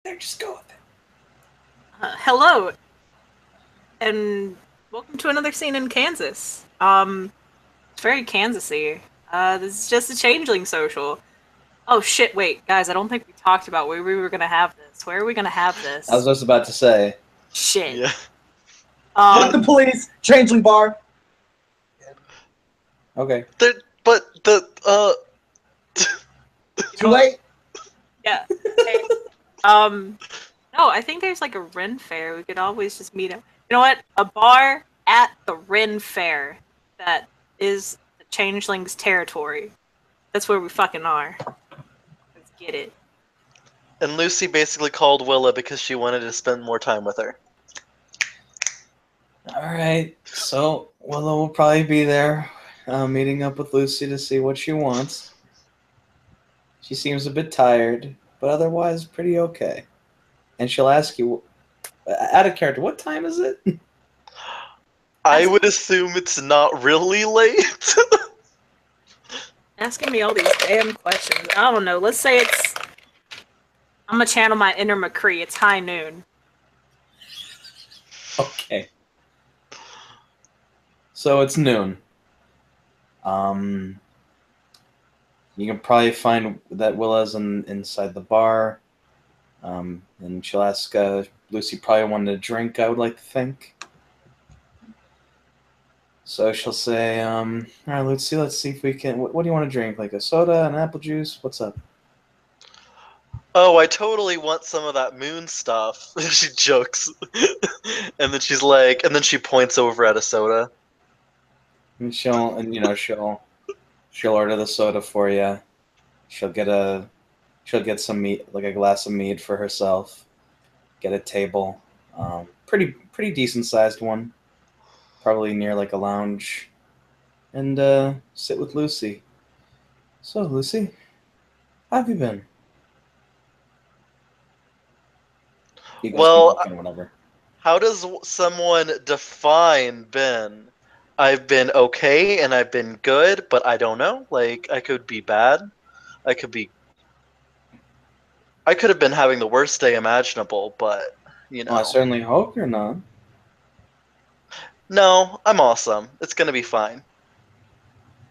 There, just go with it. Hello, and welcome to another scene in Kansas. It's very Kansasy. This is just a changeling social. Oh shit! Wait, guys, I don't think we talked about where we were gonna have this. Where are we gonna have I was this? just about to say. Shit. Yeah. Fuck the Um, police! Changeling bar! Okay. But the you Too know what? late? Yeah. Hey. Um, no, I think there's like a Ren fair. We could always just meet up. You know what? A bar at the Ren fair that is the changelings' territory. That's where we fucking are. Let's get it. and Lucy basically called Willa because she wanted to spend more time with her. Alright, so Willow will probably be there, meeting up with Lucy to see what she wants. She seems a bit tired, but otherwise pretty okay. And she'll ask you, out of character, what time is it? I Asking would assume it's not really late. asking me all these damn questions. I don't know. Let's say it's. I'm gonna channel my inner McCree. It's high noon. Okay. So it's noon. Um, you can probably find that Willa's inside the bar. And she'll ask Lucy probably wanted a drink, I would like to think. So she'll say, all right, Lucy, let's see if we can. What do you want to drink? Like a soda, an apple juice? What's up? Oh, I totally want some of that moon stuff. She jokes. And then she's like, and then she points over at a soda. And she'll order the soda for you. She'll get a, she'll get some meat, like a glass of mead for herself. Get a table, pretty decent sized one, probably near like a lounge, and sit with Lucy. So, Lucy, how have you been? You guys can Well, walk in whenever. how does someone define been? I've been okay and I've been good, but I don't know. Like, I could be bad. I could be. I could have been having the worst day imaginable, but, you Well, I know. certainly hope you're not. No, I'm awesome. It's gonna be fine.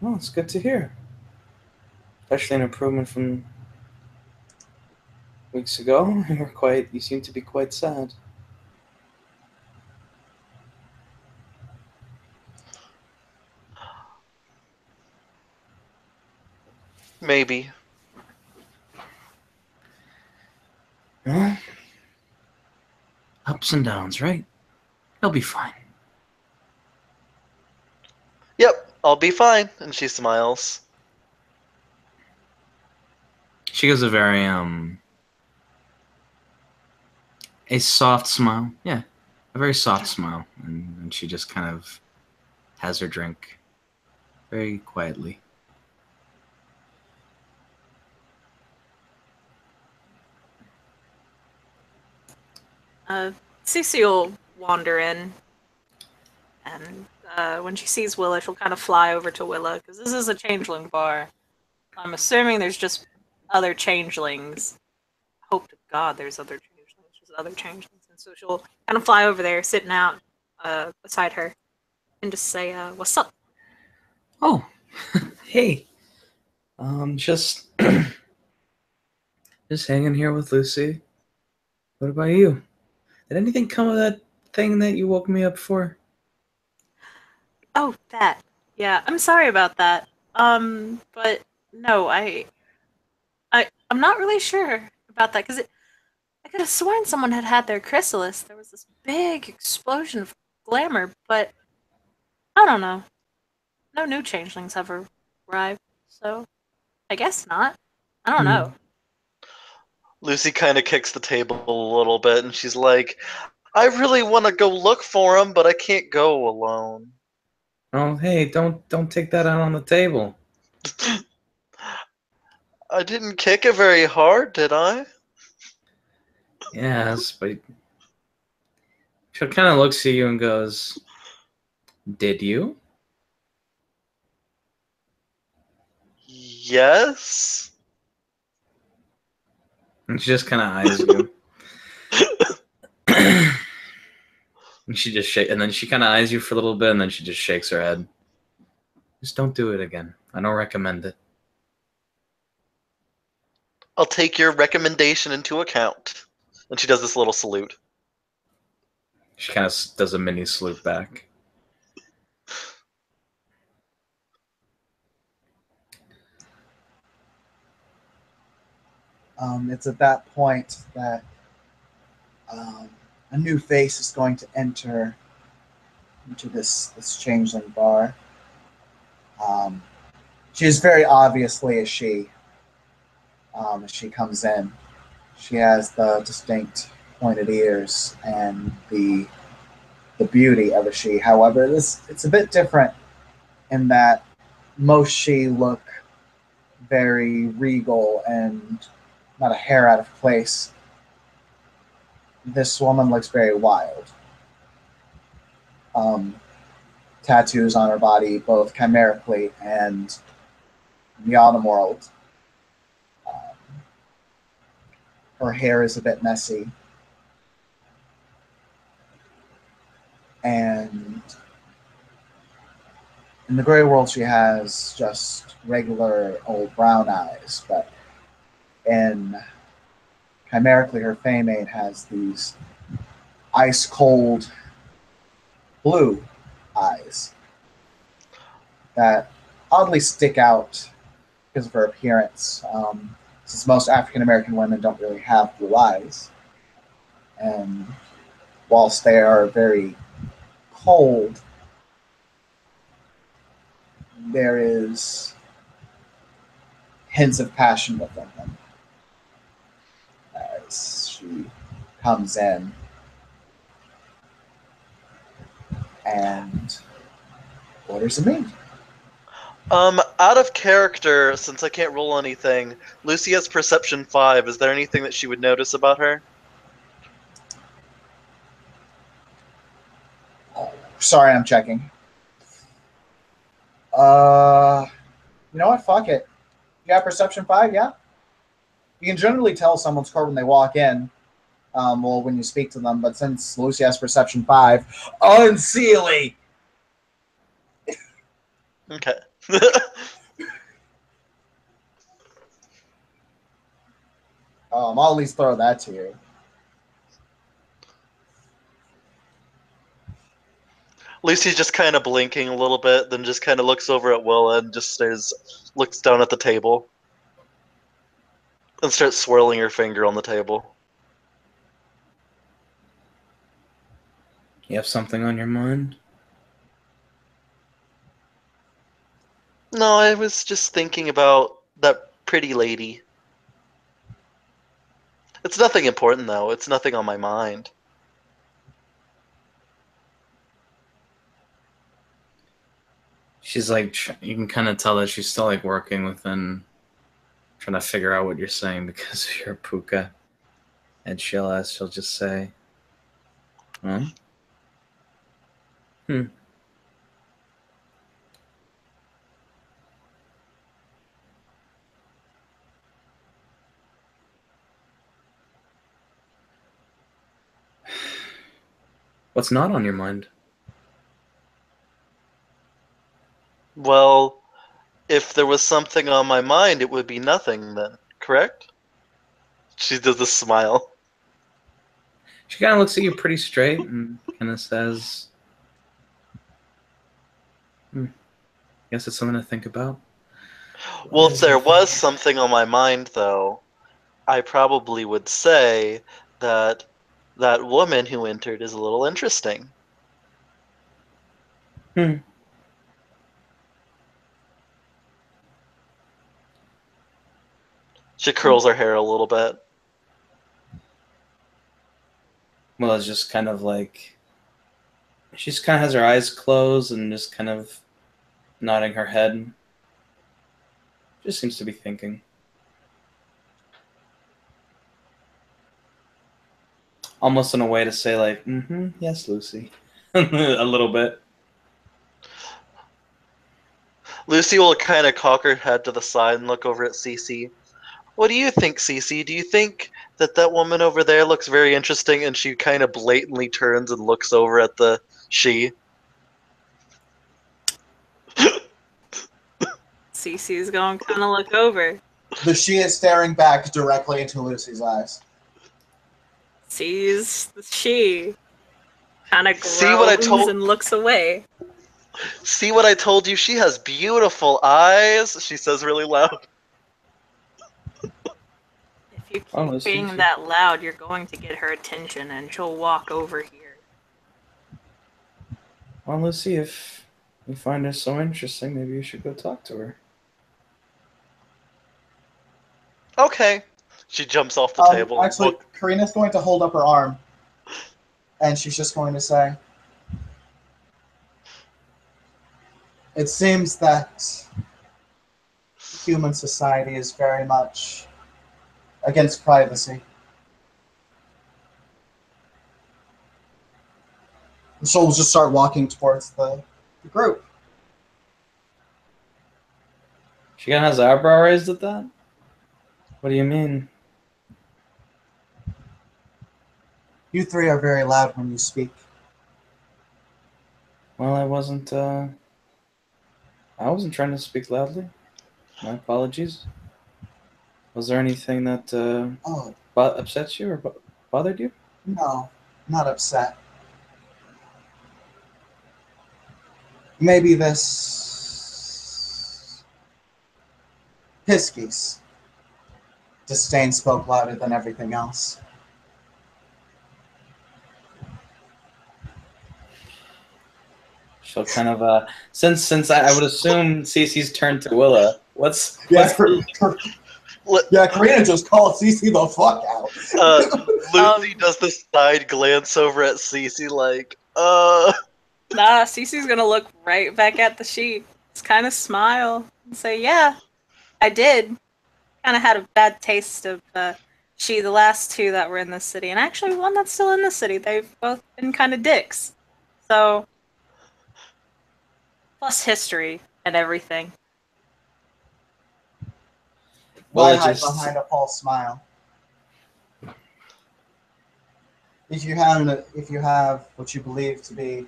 Well, it's good to hear. Especially an improvement from weeks ago. You seem to be quite sad. Maybe. Well, ups and downs, right? He'll be fine. Yep, I'll be fine. And she smiles. She gives a very a soft smile. Yeah, a very soft smile, and she just kind of has her drink very quietly. Cece will wander in, and when she sees Willa, she'll kind of fly over to Willa because this is a changeling bar. I'm assuming there's just other changelings. Hope to God there's other changelings, just other changelings, and so she'll kind of fly over there, sitting out beside her, and just say, "What's up?" Oh, hey. Just just hanging here with Lucy. What about you? Did anything come of that thing that you woke me up for? Oh, that. Yeah, I'm sorry about that. But no, I'm not really sure about that because I could have sworn someone had had their chrysalis. There was this big explosion of glamour, but I don't know. No new changelings have arrived, so I guess not. I don't Hmm. know. Lucy kind of kicks the table a little bit and she's like, I really want to go look for him, but I can't go alone. Oh, hey, don't take that out on the table. I didn't kick it very hard, did I? Yes, but she kind of looks at you and goes, "Did you?" Yes. And she just kind of eyes you. she just and then she kind of eyes you for a little bit, and then she just shakes her head. Just don't do it again. I don't recommend it. I'll take your recommendation into account. And she does this little salute. She kind of does a mini salute back. It's at that point that a new face is going to enter into this changeling bar. She is very obviously a she. As she comes in, she has the distinct pointed ears and the beauty of a she. However, it's a bit different in that most she look very regal and not a hair out of place. This woman looks very wild. Tattoos on her body, both chimerically and in the autumn world. Her hair is a bit messy. And in the gray world, she has just regular old brown eyes, but in chimerically, her Feymane has these ice cold blue eyes that oddly stick out because of her appearance. Since most African American women don't really have blue eyes, and whilst they are very cold, there is hints of passion within them as she comes in and orders a meat. Out of character, since I can't roll anything, Lucy has perception 5. Is there anything that she would notice about her? Sorry, I'm checking. You know what? Fuck it. You got perception 5, yeah? You can generally tell someone's car when they walk in, well, when you speak to them, but since Lucy has perception 5, unseelie! Okay. I'll at least throw that to you. Lucy's just kind of blinking a little bit, then just kind of looks over at Willa and just looks down at the table. And starts swirling her finger on the table. You have something on your mind? No, I was just thinking about that pretty lady. It's nothing important, though. It's nothing on my mind. She's like, you can kind of tell that she's still like working within, trying to figure out what you're saying because of your puka. And she'll just say, huh? What's not on your mind? Well, if there was something on my mind, it would be nothing then, correct? She does a smile. She kind of looks at you pretty straight and kind of says, guess it's something to think about. Well, if there was something on my mind, though, I probably would say that that woman who entered is a little interesting. She curls her hair a little bit. Well, it's just kind of like, she just kind of has her eyes closed and just kind of nodding her head. Just seems to be thinking. Almost in a way to say like, yes, Lucy. A little bit. Lucy will kind of cock her head to the side and look over at Cece. What do you think, Cece? Do you think that woman over there looks very interesting, and she kind of blatantly turns and looks over at the she. Cece's going to kind of look over. The she is staring back directly into Lucy's eyes. Sees the she. Kind of See what I groans told- and looks away. See what I told you? She has beautiful eyes, she says really loud. If you Oh, keep let's being see. that loud, you're going to get her attention and she'll walk over here. Well, let's see if you find her so interesting. Maybe you should go talk to her. Okay. She jumps off the table. Actually, Karina's going to hold up her arm, and she's just going to say, "It seems that human society is very much against privacy." And she'll just start walking towards the group. She kind of has her eyebrow raised at that? What do you mean? You three are very loud when you speak. Well, I wasn't trying to speak loudly. My apologies. Was there anything that Oh, upset you or bothered you? no, not upset. Maybe this Piskies. Disdain spoke louder than everything else. She'll kind of since I would assume Cece's turn to Willa. What's Yeah, Yeah, Karina just called Cece the fuck out. Lucy does the side glance over at Cece like, Nah, Cece's gonna look right back at the she. Just kind of smile and say, "Yeah, I did. Kind of had a bad taste of she, the last two that were in the city, and actually one that's still in the city. They've both been kind of dicks. So, plus history and everything." Why Willa hide just behind a false smile? If you have what you believe to be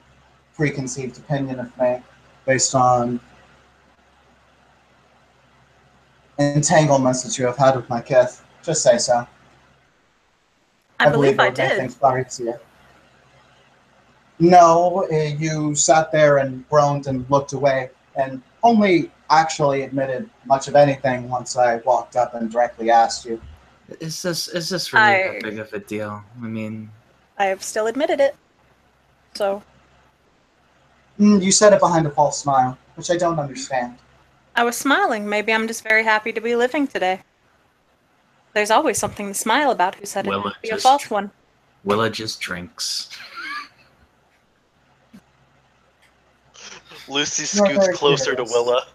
preconceived opinion of me based on entanglements that you have had with my kith, just say so. I believe believe it I would make did. things far easier. No, you sat there and groaned and looked away, and only actually admitted much of anything once I walked up and directly asked you. is this really I- that big of a deal? I mean, I have still admitted it. So, You said it behind a false smile, which I don't understand. I was smiling. Maybe I'm just very happy to be living today. There's always something to smile about. Who said it Well, had to be a just- false one? Willa just drinks. Lucy You're scoots very closer to curious. Willa.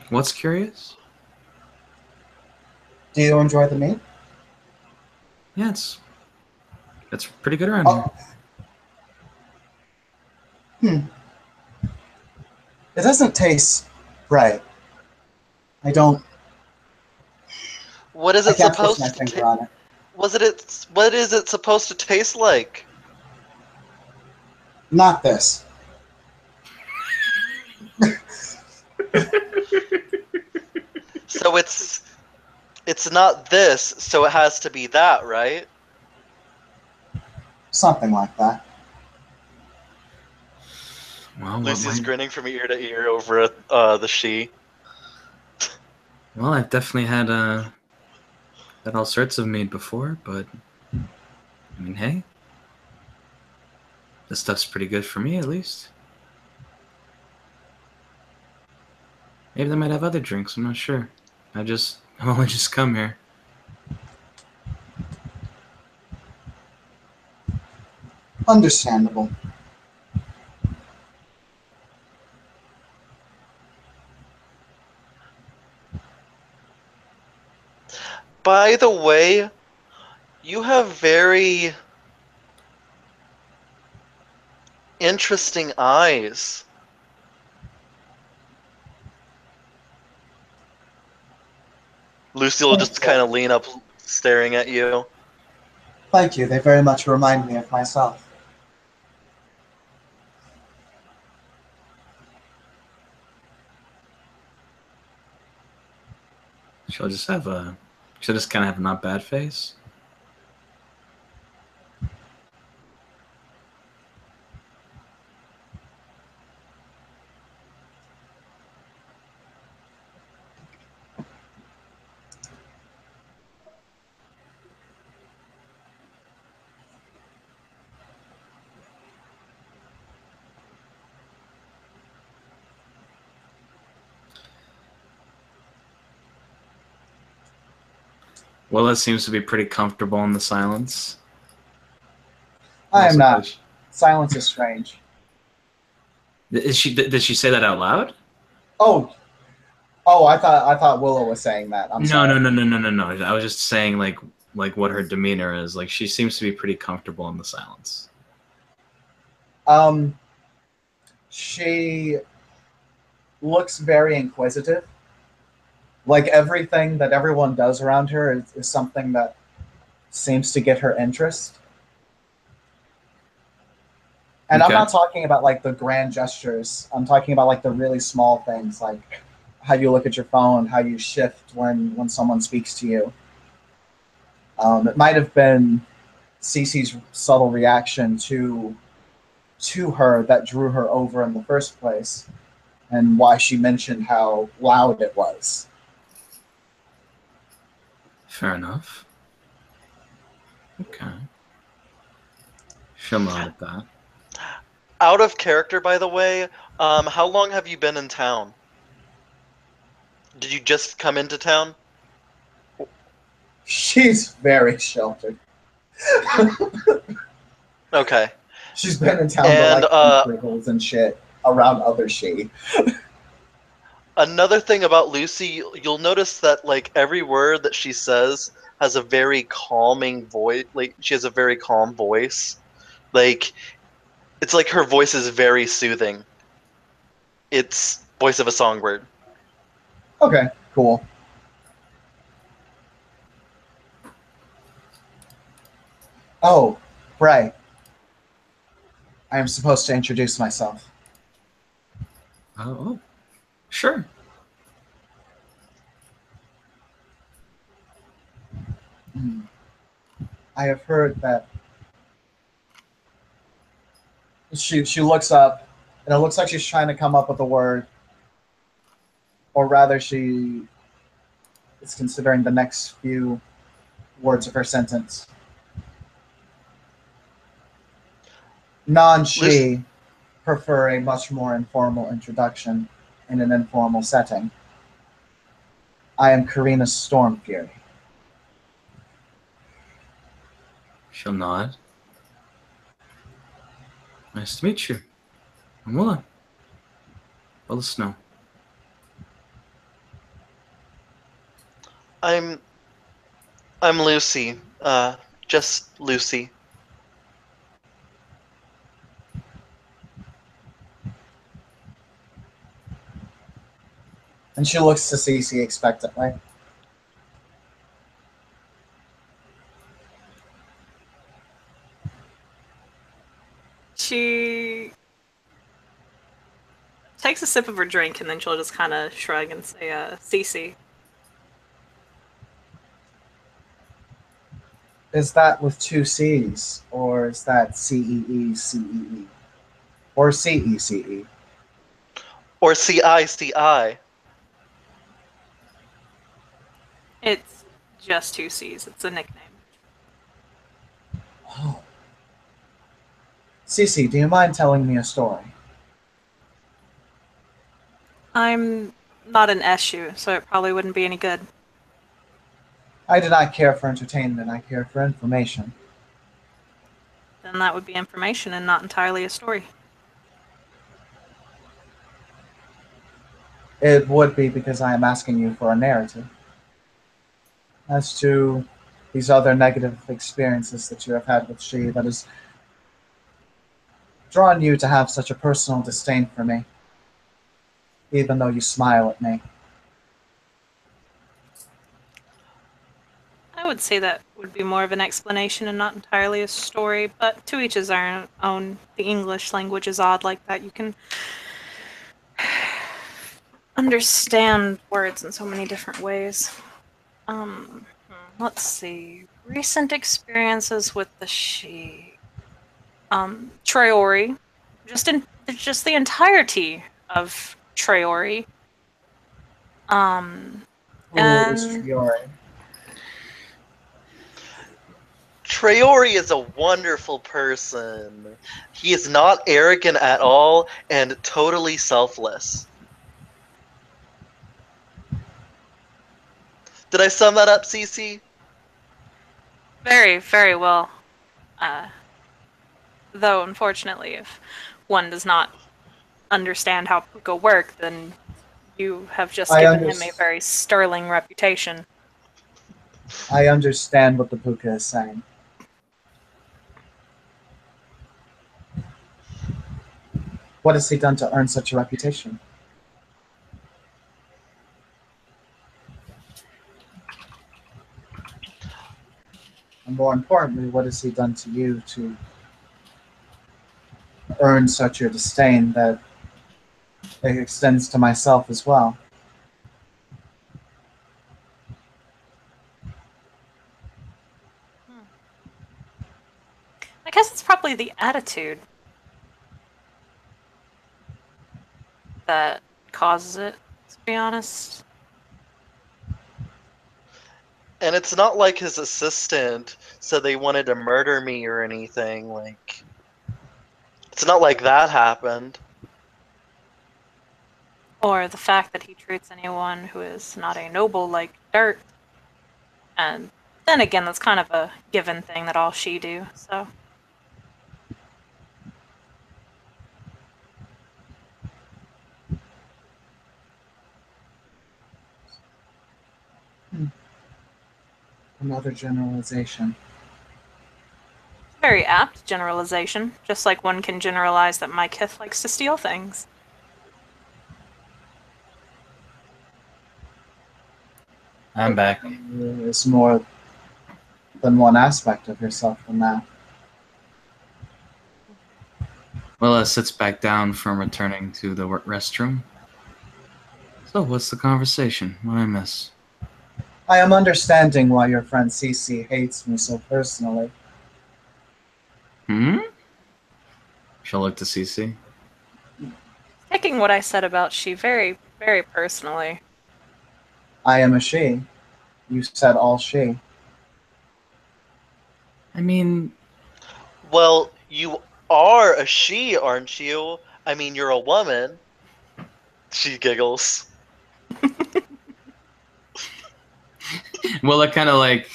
What's curious? Do you enjoy the meat? Yeah, it's pretty good around here. It doesn't taste right. I don't. What is I it can't put supposed my to finger taste? on it. What is it supposed to taste like? Not this. So it's not this, so it has to be that, right? Something like that. Well, Lucy's grinning from ear to ear over at the she. Well, I've definitely had all sorts of mead before, but I mean, hey, this stuff's pretty good for me at least. Maybe they might have other drinks. I'm not sure. I've only just come here. Understandable. By the way, you have very interesting eyes. Lucy will just kind of lean up, staring at you. Thank you. They very much remind me of myself. She'll just have a. She'll just kind of have a not bad face. Willa seems to be pretty comfortable in the silence. I am Also, not. Silence is strange. Is she? Did she say that out loud? Oh, I thought Willow was saying that. I'm sorry. No. I was just saying like what her demeanor is. Like she seems to be pretty comfortable in the silence. She looks very inquisitive. Like everything that everyone does around her is something that seems to get her interest. And Okay. I'm not talking about like the grand gestures. I'm talking about like the really small things, like how you look at your phone, how you shift when someone speaks to you. It might have been Cece's subtle reaction to her that drew her over in the first place, and why she mentioned how loud it was. Fair enough. Okay. She'll nod at that. Out of character, by the way, how long have you been in town? Did you just come into town? She's very sheltered. Okay. She's been in town And, to like crinkles and shit around other she. Another thing about Lucy, you'll notice that like every word that she says has a very calming voice. Like she has a very calm voice. Like it's like her voice is very soothing. It's voice of a songbird. Okay, cool. Oh, right. I am supposed to introduce myself. Oh, sure. I have heard that she looks up, and it looks like she's trying to come up with a word, or rather, she is considering the next few words of her sentence. Non-she prefer a much more informal introduction in an informal setting. I am Karina's Storm Fury. She'll nod. Nice to meet you. I'm Willa. Willa Snow. I'm Lucy. Just Lucy. And she looks to Cece expectantly. She takes a sip of her drink and then she'll just kind of shrug and say, Cece. Is that with two C's, or is that C-E-E-C-E-E? Or C-E-C-E? Or C-I-C-I. It's just two C's. It's a nickname. Oh. Cece, do you mind telling me a story? I'm not an issue, so it probably wouldn't be any good. I do not care for entertainment, I care for information. Then that would be information and not entirely a story. It would be because I am asking you for a narrative. As to these other negative experiences that you have had with she that has drawn you to have such a personal disdain for me, even though you smile at me. I would say that would be more of an explanation and not entirely a story, but to each his own. The English language is odd like that. You can understand words in so many different ways. Let's see. Recent experiences with the she. Traori. Just the entirety of Traori. Who is And Fiore? Traori is a wonderful person. He is not arrogant at all and totally selfless. Did I sum that up, Cece? very, very well. Though, unfortunately, if one does not understand how puka work, then you have just I, given under- him a very sterling reputation. I understand what the puka is saying. What has he done to earn such a reputation? And more importantly, what has he done to you to earn such a disdain that it extends to myself as well? I guess it's probably the attitude that causes it, to be honest. And it's not like his assistant said they wanted to murder me or anything. Like, it's not like that happened. Or the fact that he treats anyone who is not a noble like dirt. And then again, that's kind of a given thing that all she do, so. Another generalization. Very apt generalization, just like one can generalize that my kith likes to steal things. I'm back. There's more than one aspect of yourself than that. Willa sits back down from returning to the restroom. So, what's the conversation? What I miss? I am understanding why your friend Cece hates me so personally. She'll look to Cece. Taking what I said about she very, very personally. I am a she. You said all she. I mean, Well, you are a she, aren't you? I mean, you're a woman. She giggles. Willa kind of like,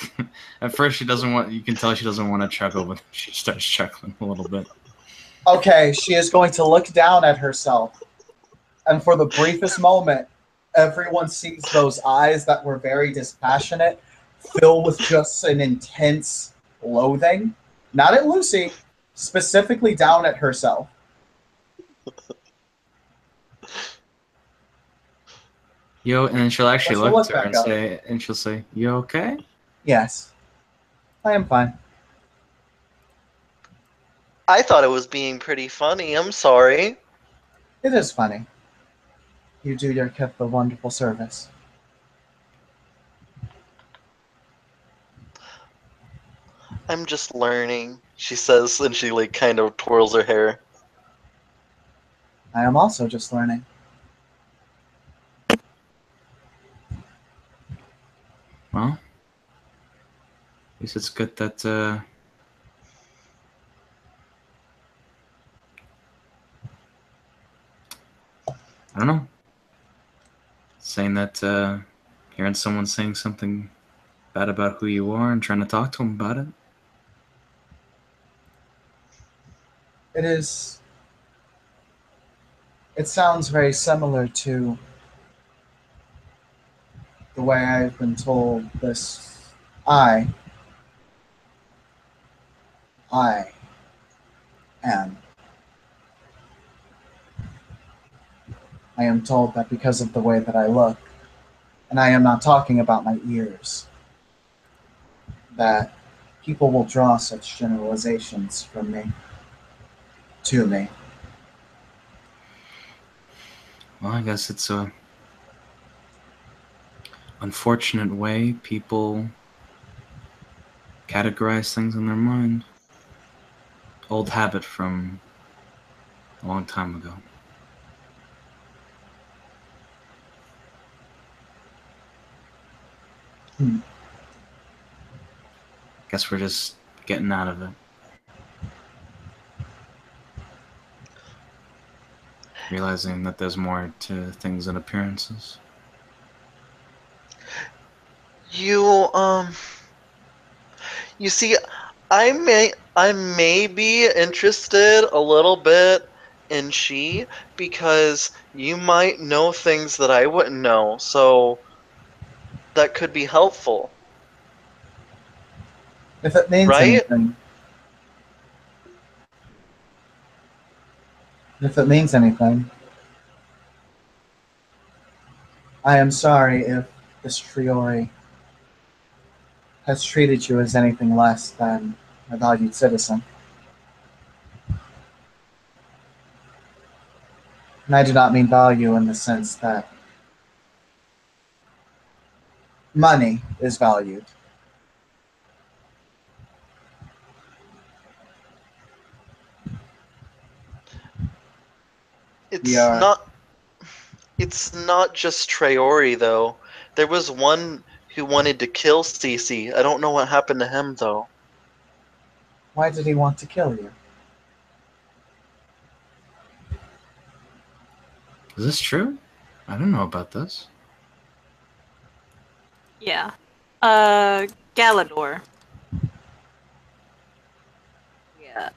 at first she doesn't want, you can tell she doesn't want to chuckle, but she starts chuckling a little bit. Okay, she is going to look down at herself. And for the briefest moment, everyone sees those eyes that were very dispassionate fill with just an intense loathing. Not at Lucy, specifically down at herself. Yo, and then she'll actually She'll look look to her back and up. she'll say, "You okay?" Yes, I am fine. I thought it was being pretty funny. I'm sorry. It is funny. You do your kith a wonderful service. I'm just learning, she says, and she like kind of twirls her hair. I am also just learning. Well, at least it's good that I don't know. Saying that hearing someone saying something bad about who you are and trying to talk to them about it. It is. It sounds very similar to the way I've been told this. I am. I am told that because of the way that I look, and I am not talking about my ears. that people will draw such generalizations from me to me. Well, I guess it's a unfortunate way people categorize things in their mind. Old habit from a long time ago. Guess we're just getting out of it. Realizing that there's more to things than appearances. You you see, I may be interested a little bit in she because you might know things that I wouldn't know, so that could be helpful, If it means right? anything, if it means anything, I am sorry if this Triori has treated you as anything less than a valued citizen. And I do not mean value in the sense that money is valued. We It's are. not it's not just Traori though. There was one who wanted to kill Cece. I don't know what happened to him though. Why did he want to kill you? Is this true? I don't know about this. Yeah. Galador. Yeah.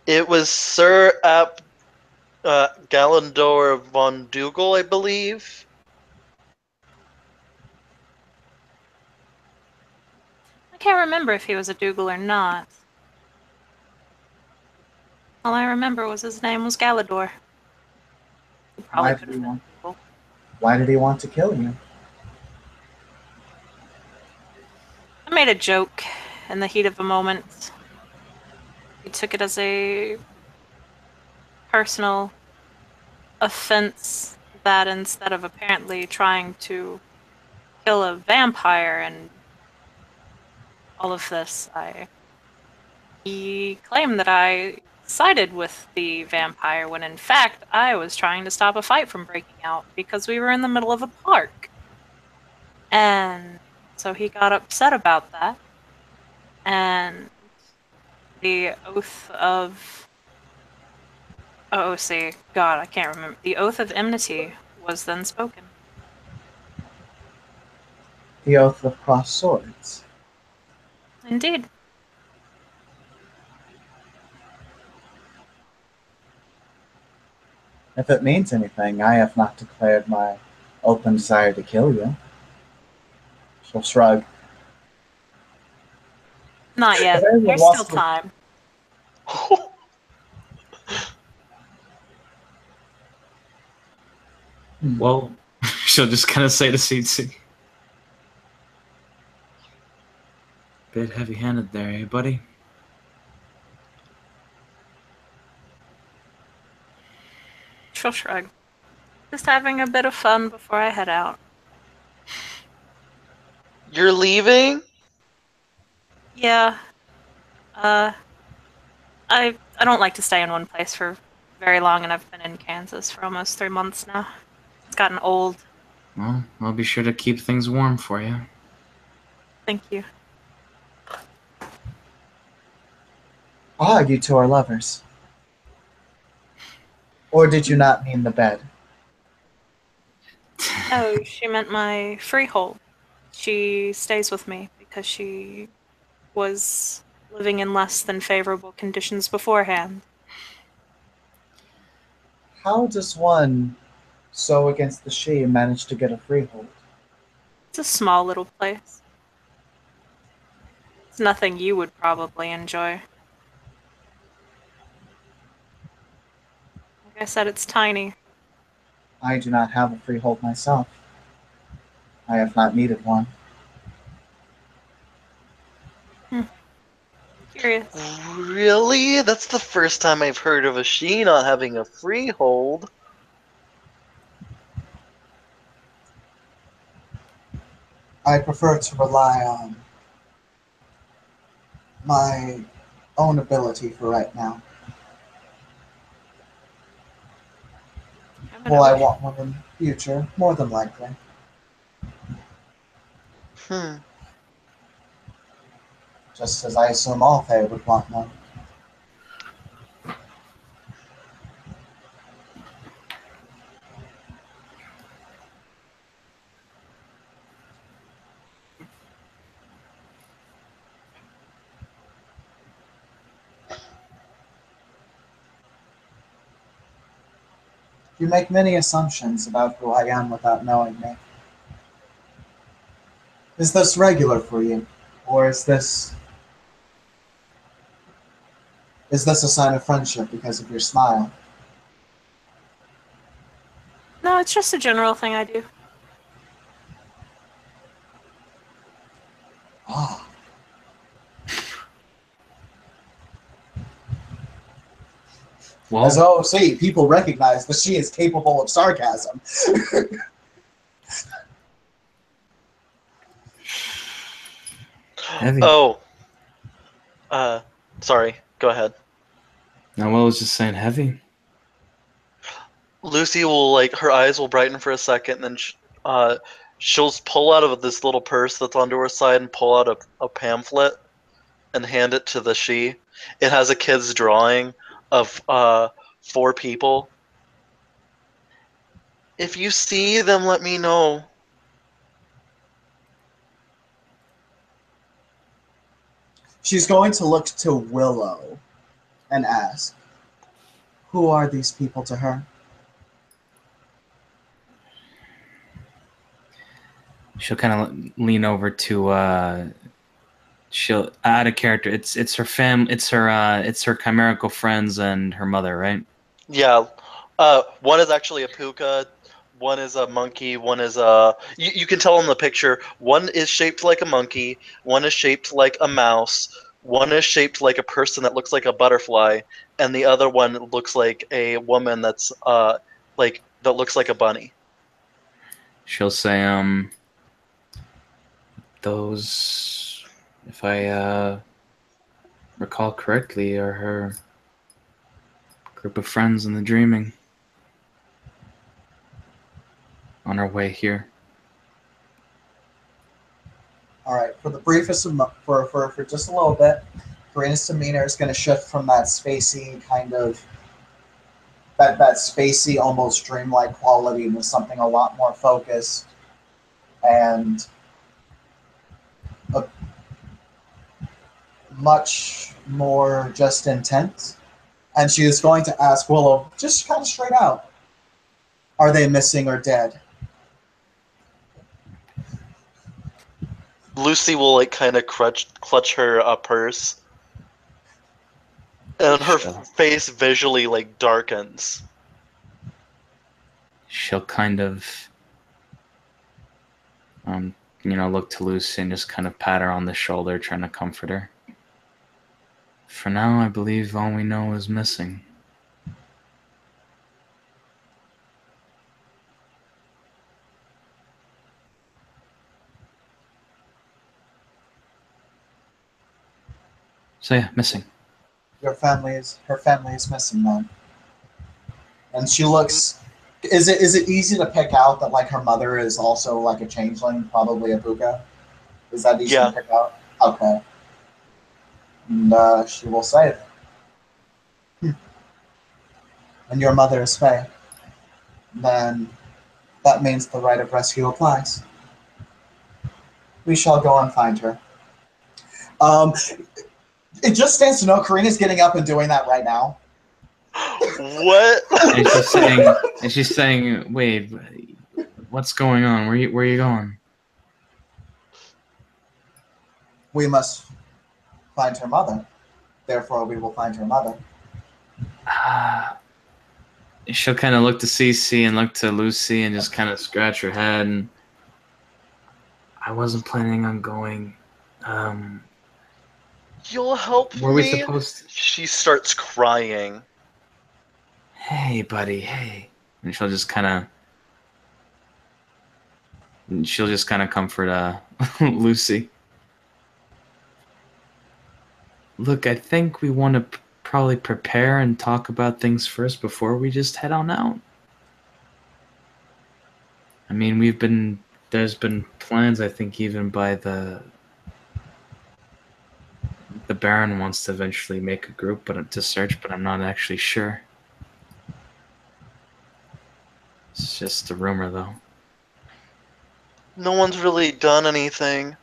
It was Sir Galandor von Dougal, I believe. I can't remember if he was a Dougal or not. All I remember was his name was Galador. He probably Why could did he have been want? a Dougal. Why did he want to kill you? I made a joke in the heat of the moment. He took it as a personal offense that instead of apparently trying to kill a vampire and all of this, he claimed that I sided with the vampire when in fact I was trying to stop a fight from breaking out because we were in the middle of a park. And so he got upset about that. And the oath of OOC, God, I can't remember. The oath of enmity was then spoken. The oath of crossed swords. Indeed. If it means anything, I have not declared my open desire to kill you. She'll shrug. Not If yet. anyone There's wants still to, time. Well, she'll just kind of say to CC. Bit heavy-handed there, eh, buddy? She'll shrug. Just having a bit of fun before I head out. You're leaving? Yeah. Uh, I don't like to stay in one place for very long, and I've been in Kansas for almost 3 months now. It's gotten old. Well, I'll be sure to keep things warm for you. Thank you. ah, you two are lovers. Or did you not mean the bed? Oh, she meant my freehold. She stays with me because she was living in less than favorable conditions beforehand. How does one so against the she manage to get a freehold? It's a small little place. It's nothing you would probably enjoy. Like I said, it's tiny. I do not have a freehold myself. I have not needed one. Curious. Really? That's the first time I've heard of a she not having a freehold. I prefer to rely on my own ability for right now. I'm Will gonna I wish. want one in the future? More than likely. Hmm. Just as I assume all Fae would want one. You make many assumptions about who I am without knowing me. Is this regular for you? Or is this a sign of friendship because of your smile? No, it's just a general thing I do. Ah, as Well, OC, people recognize that she is capable of sarcasm. heavy. Oh, uh, sorry. Go ahead. No, well, I was just saying heavy. Lucy will like her eyes will brighten for a second, and then she'll pull out of this little purse that's onto her side and pull out a pamphlet and hand it to the she. It has a kid's drawing of 4 people. If you see them, let me know. She's going to look to Willow and ask, who are these people to her? She'll kind of lean over to. She'll add a character. It's her it's her chimerical friends and her mother, right? Yeah. One is actually a puka. One is a monkey. One is You can tell in the picture. One is shaped like a monkey. One is shaped like a mouse. One is shaped like a person that looks like a butterfly, and the other one looks like a woman that's like that looks like a bunny. She'll say, those, if I recall correctly, are her group of friends in the dreaming on our way here. All right, for the briefest for just a little bit, Karina's demeanor is going to shift from that spacey kind of that spacey, almost dreamlike quality into something a lot more focused and a much more just intent. And she is going to ask Willow just kind of straight out, "Are they missing or dead?" Lucy will like kind of clutch her purse, and her She'll, face visually like darkens. she'll kind of, look to Lucy and just kind of pat her on the shoulder, trying to comfort her. For now, I believe all we know is missing. So yeah, missing. Her family is missing then. And she looks. Is it easy to pick out that like her mother is also like a changeling, probably a puka? Is that easy to Yeah. pick out? Okay. And she will say it. And your mother is Fae, then that means the right of rescue applies. We shall go and find her. Um, it just stands to know Karina's getting up and doing that right now. What? And she's saying, wait, what's going on? Where are you going? We must find her mother. Therefore, we will find her mother. She'll kind of look to Cece and look to Lucy and just kind of scratch her head. And I wasn't planning on going. You'll help Were we me? supposed to... She starts crying. Hey, buddy, hey. And she'll just kind of comfort Lucy. Look, I think we want to probably prepare and talk about things first before we just head on out. I mean, there's been plans, I think, even by the Baron wants to eventually make a group to search, but I'm not actually sure. It's just a rumor, though. No one's really done anything.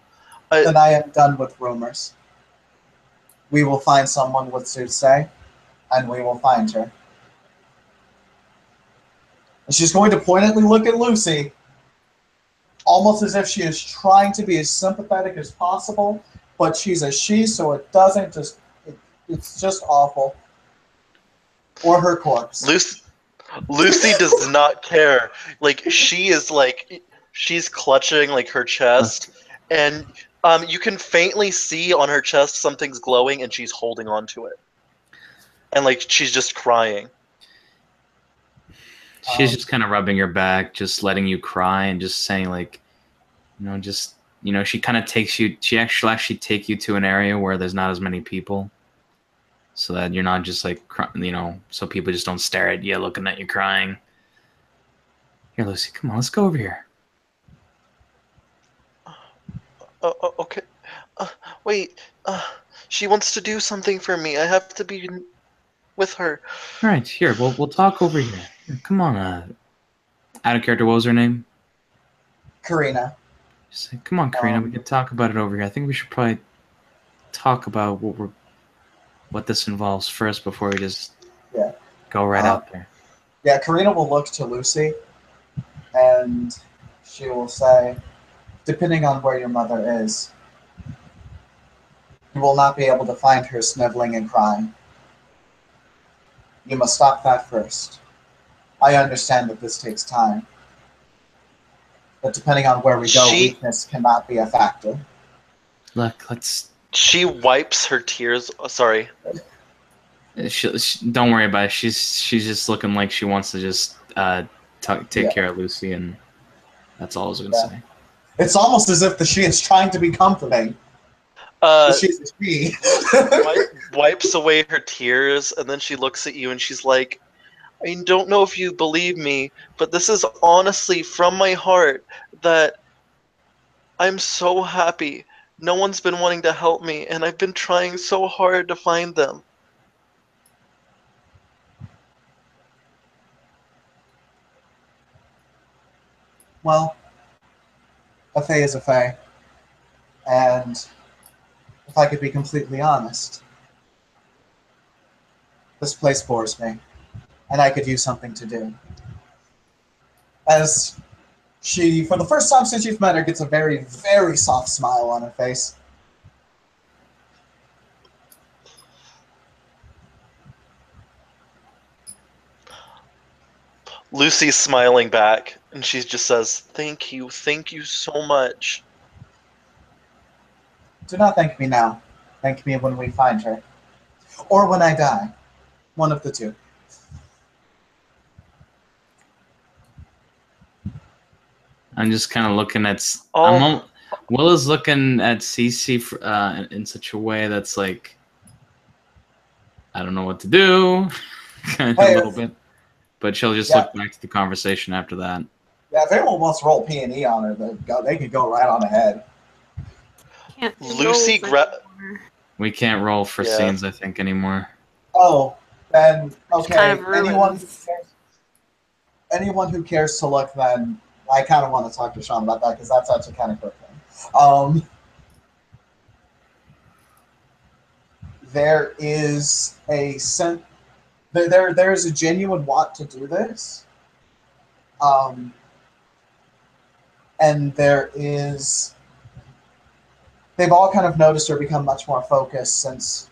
Then I am done with rumors. We will find someone with Soothsay, and we will find her. And she's going to pointedly look at Lucy, almost as if she is trying to be as sympathetic as possible, but she's a she, so it doesn't just... it's just awful. Or her corpse. Lucy does not care. Like, she's clutching, like, her chest, and you can faintly see on her chest something's glowing, and she's holding on to it. And, like, she's just crying. She's just kind of rubbing your back, just letting you cry, and just saying, like, she kind of takes you. She'll actually take you to an area where there's not as many people, so that you're not just like, so people just don't stare at you looking at you crying. Here, Lucy, come on, let's go over here. Okay. Wait. She wants to do something for me. I have to be with her. All right, here. We'll talk over here. Here, come on. Out of character. What was her name? Karina. Just say, come on, Karina. We can talk about it over here. I think we should probably talk about what this involves first before we just go right out there. Yeah, Karina will look to Lucy, and she will say, depending on where your mother is, you will not be able to find her sniveling and crying. You must stop that first. I understand that this takes time, but depending on where we go, weakness cannot be a factor. Look, let's... She wipes her tears. Sorry. Don't worry about it. She's just looking like she wants to just take care of Lucy, and that's all I was going to say. It's almost as if the she is trying to be comforting. She's a she. Wipes away her tears, and then she looks at you and she's like, I don't know if you believe me, but this is honestly from my heart that I'm so happy. No one's been wanting to help me, and I've been trying so hard to find them. Well, a fae is a fae. And if I could be completely honest, this place bores me, and I could use something to do. As she, for the first time since you've met her, gets a very, very soft smile on her face. Lucy's smiling back, and she just says, thank you so much. Do not thank me now. Thank me when we find her. Or when I die. One of the two. I'm just kind of looking at... Will is looking at Cece in such a way that's like, I don't know what to do, kind of a little bit. But she'll just look back to the conversation after that. Yeah, if anyone wants to roll P&E on her, they could go right on ahead. Lucy We can't roll for scenes, I think, anymore. Oh, then, okay. Kind of anyone who cares to look, then I kind of want to talk to Sean about that, because that's actually kind of quick thing. There is a there is a genuine want to do this. And there is... They've all kind of noticed or become much more focused since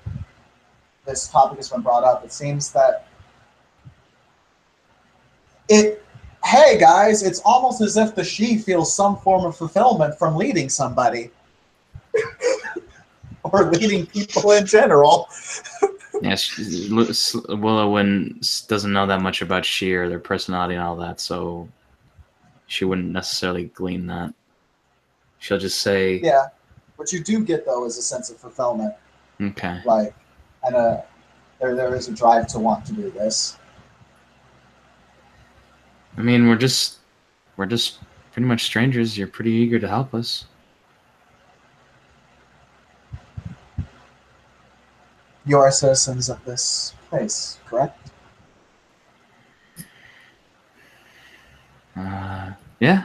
this topic has been brought up. It seems that hey guys, it's almost as if the she feels some form of fulfillment from leading somebody. or leading people in general. Yeah, Willow doesn't know that much about Sheer, their personality and all that, so she wouldn't necessarily glean that. She'll just say, Yeah. What you do get though is a sense of fulfillment. okay. Like, and there is a drive to want to do this. I mean, we're just pretty much strangers. You're pretty eager to help us. You are citizens of this place, correct? Yeah.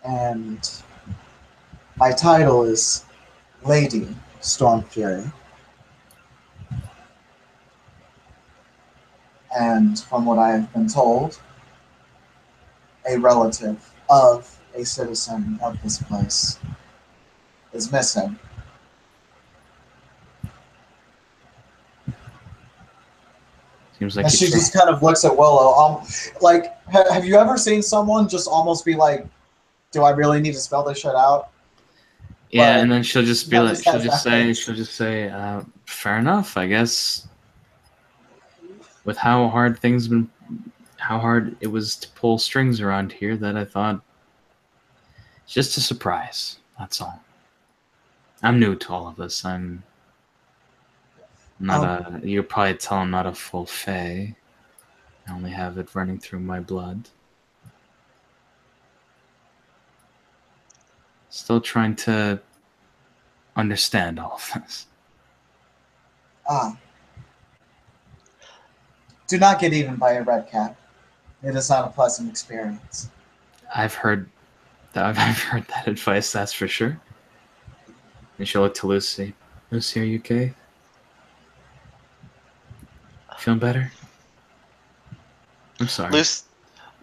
And my title is Lady Stormfury. And from what I have been told, a relative of a citizen of this place is missing. Seems like And you she just kind of looks at Willow. Like, have you ever seen someone just almost be like, "Do I really need to spell this shit out?" Yeah, But and then she'll just be that like, just has that face. she'll just say, fair enough, I guess. With how hard it was to pull strings around here, that I thought, it's just a surprise. That's all. I'm new to all of this. I'm not you probably tell I'm not a full fae. I only have it running through my blood. Still trying to understand all of this. Do not get eaten by a red cat. It is not a pleasant experience. I've heard that advice, that's for sure. And she'll look to Lucy. Lucy, are you okay? Feeling better? I'm sorry.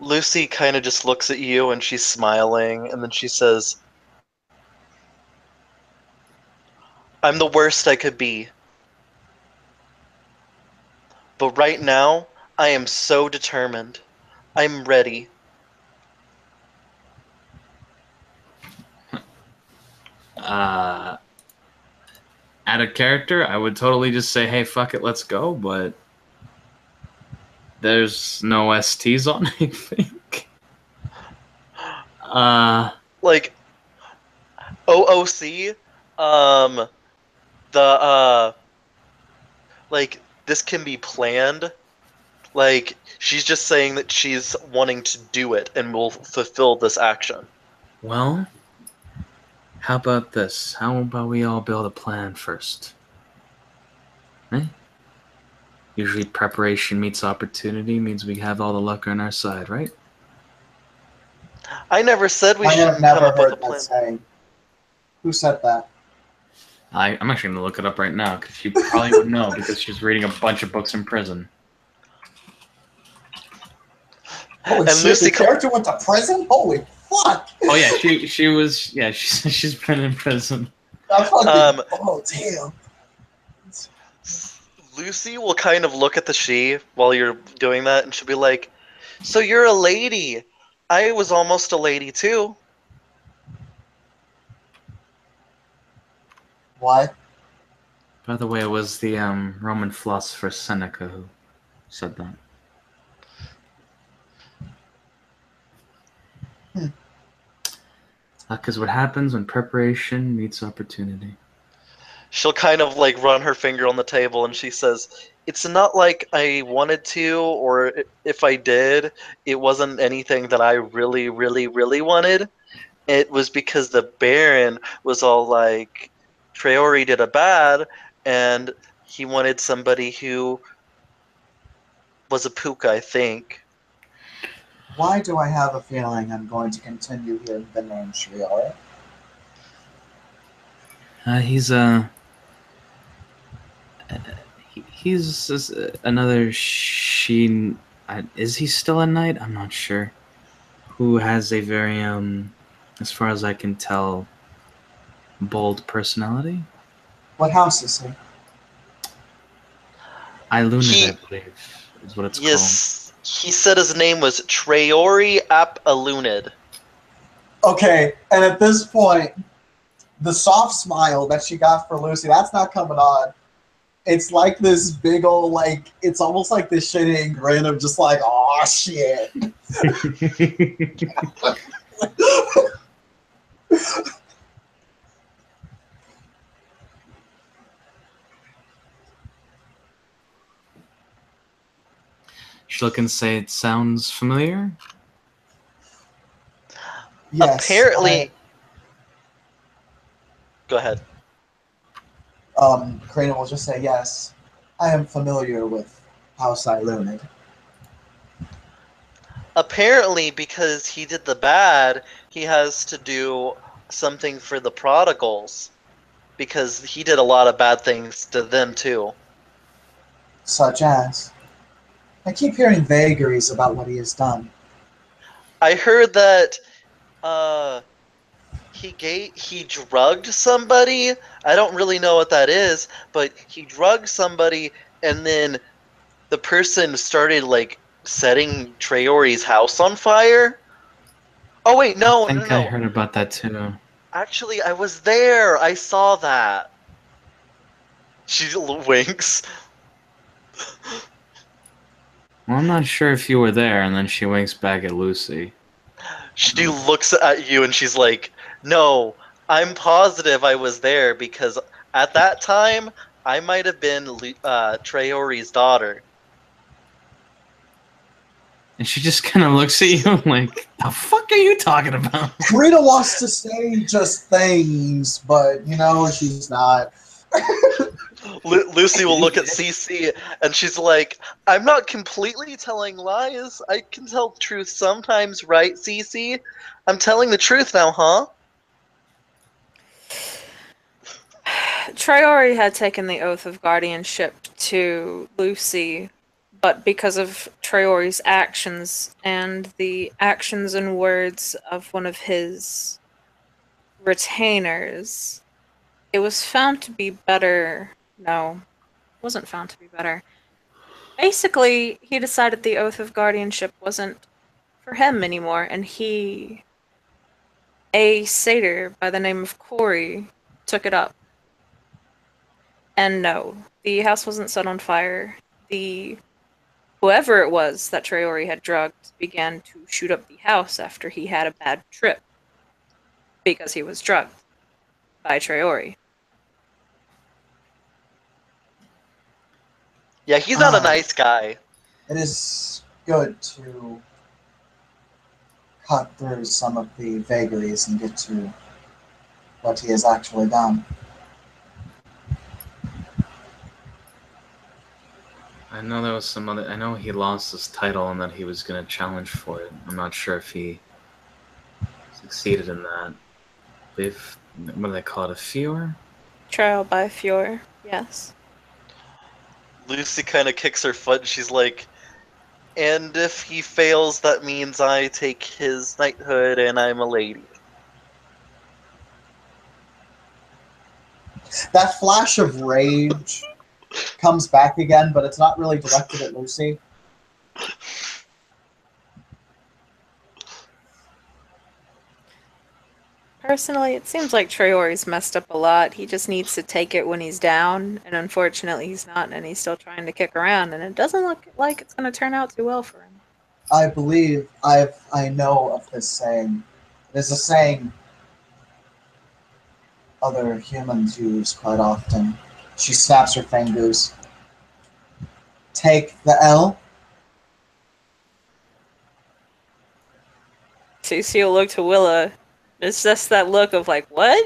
Lucy kind of just looks at you and she's smiling, and then she says, I'm the worst I could be. But right now, I am so determined. I'm ready. Out of character, I would totally just say, hey, fuck it, let's go, but there's no STs on anything. Like, OOC, like, this can be planned. Like, she's just saying that she's wanting to do it and will fulfill this action. Well, how about this? How about we all build a plan first? Eh? Usually preparation meets opportunity means we have all the luck on our side, right? I never said we I have shouldn't come never up with a heard plan. that saying. Who said that? I'm actually going to look it up right now because she probably would know because she's reading a bunch of books in prison. Holy And shit, Lucy the character went to prison? Holy fuck! Oh yeah, she was, yeah, she's been in prison. Oh damn. Lucy will kind of look at the she while you're doing that, and she'll be like, so you're a lady. I was almost a lady too. What? By the way, it was the Roman philosopher Seneca who said that. Because what happens when preparation meets opportunity? She'll kind of like run her finger on the table and she says, it's not like I wanted to, or if I did, it wasn't anything that I really, really, really wanted. It was because the Baron was all like, Traori did a bad, and he wanted somebody who was a puka, I think. Why do I have a feeling I'm going to continue hearing the name Shriora? He's another Sheen. Is he still a knight? I'm not sure. Who has a very as far as I can tell, bold personality. What house is he? Ilunid, I believe, is what it's called. Yes, he said his name was Traori ap Alunid. Okay, and at this point, the soft smile that she got for Lucy, that's not coming on. It's like this big old, like, it's almost like this shitty grin of just like, oh shit. She'll can say it sounds familiar. Yes. Apparently. Go ahead. Crane will just say, yes, I am familiar with House Ilunid. Apparently, because he did the bad, he has to do something for the prodigals. Because he did a lot of bad things to them, too. Such as? I keep hearing vagaries about what he has done. I heard that he drugged somebody. I don't really know what that is, but he drugged somebody, and then the person started like setting Traori's house on fire. Oh wait, no, I think no, I no. heard about that too. Actually, I was there. I saw that. She winks. Well, I'm not sure if you were there, and then she winks back at Lucy. She looks at you and she's like, "No, I'm positive I was there because at that time I might have been Traori's daughter." And she just kind of looks at you like, the fuck are you talking about? Karina wants to say just things, but, you know, she's not. Lucy will look at CC and she's like, "I'm not completely telling lies. I can tell the truth sometimes, right, CC? I'm telling the truth now, huh?" Traori had taken the oath of guardianship to Lucy, but because of Traori's actions and the actions and words of one of his retainers, it was found to be better. No, it wasn't found to be better. Basically, he decided the oath of guardianship wasn't for him anymore, and a satyr by the name of Corey, took it up. And no, the house wasn't set on fire. The whoever it was that Traori had drugged began to shoot up the house after he had a bad trip because he was drugged by Traori. Yeah, he's not a nice guy. It is good to cut through some of the vagaries and get to what he has actually done. I know there was some other. I know he lost his title and that he was going to challenge for it. I'm not sure if he succeeded in that. If what do they call it? A fewer? Trial by Fior, yes. Lucy kind of kicks her foot and she's like, "And if he fails, that means I take his knighthood and I'm a lady." That flash of rage comes back again, but it's not really directed at Lucy. Personally, it seems like Traori's messed up a lot. He just needs to take it when he's down, and unfortunately he's not, and he's still trying to kick around, and it doesn't look like it's going to turn out too well for him. I believe I know of this saying. There's a saying other humans use quite often. She snaps her fingers. Take the L. Cecile looked to Willa. It's just that look of like, what?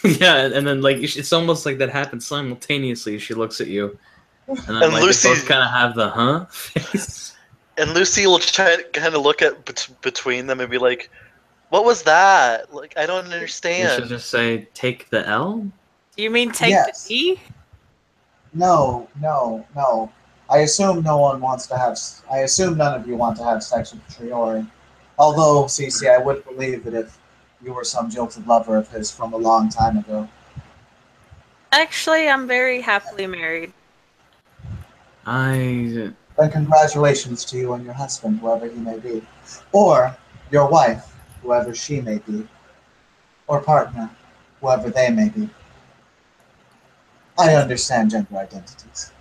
Yeah, and then like it's almost like that happens simultaneously. She looks at you, and then And like Lucy- they both kind of have the huh face. And Lucy will try to kind of look at between them and be like, "What was that? Like, I don't You should understand." just say take the L. Do you mean take Yes. the D? No. I assume no one wants to have. I assume none of you want to have sex with Triori. Although, Cece, I would believe that if you were some jilted lover of his from a long time ago. Actually, I'm very happily married. I Then congratulations to you and your husband, whoever he may be. Or your wife, whoever she may be. Or partner. whoever they may be. I understand gender identities.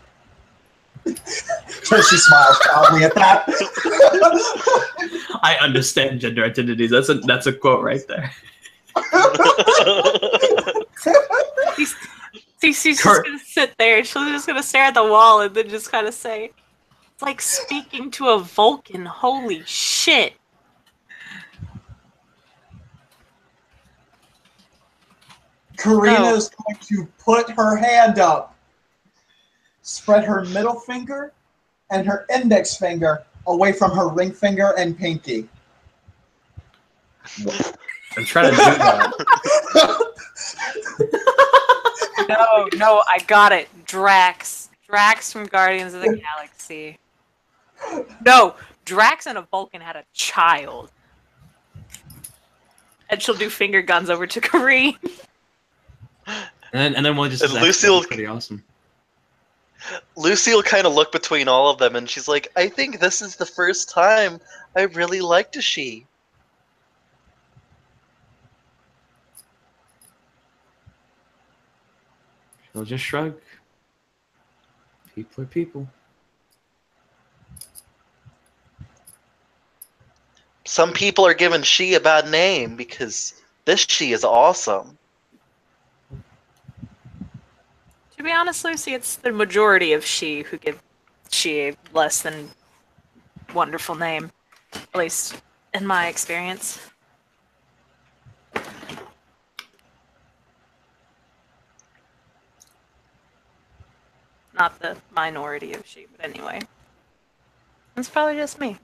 She smiles proudly at that. I understand gender identities. That's a quote right there. Cece's just gonna sit there and she's just gonna stare at the wall and then just kind of say, "It's like speaking to a Vulcan. Holy shit!" Karina's going to put her hand up, spread her middle finger and her index finger away from her ring finger and pinky. I'm trying to do that. No, I got it. Drax from Guardians of the Galaxy. No, Drax and a Vulcan had a child. And she'll do finger guns over to Karine. And then we'll just. And Lucille, pretty awesome. Lucy will kind of look between all of them, and she's like, "I think this is the first time I really liked a she." She'll just shrug. People are people. Some people are giving she a bad name because this she is awesome. To be honest, Lucy, it's the majority of she who give she a less than wonderful name. At least in my experience. Not the minority of she, but anyway. It's probably just me.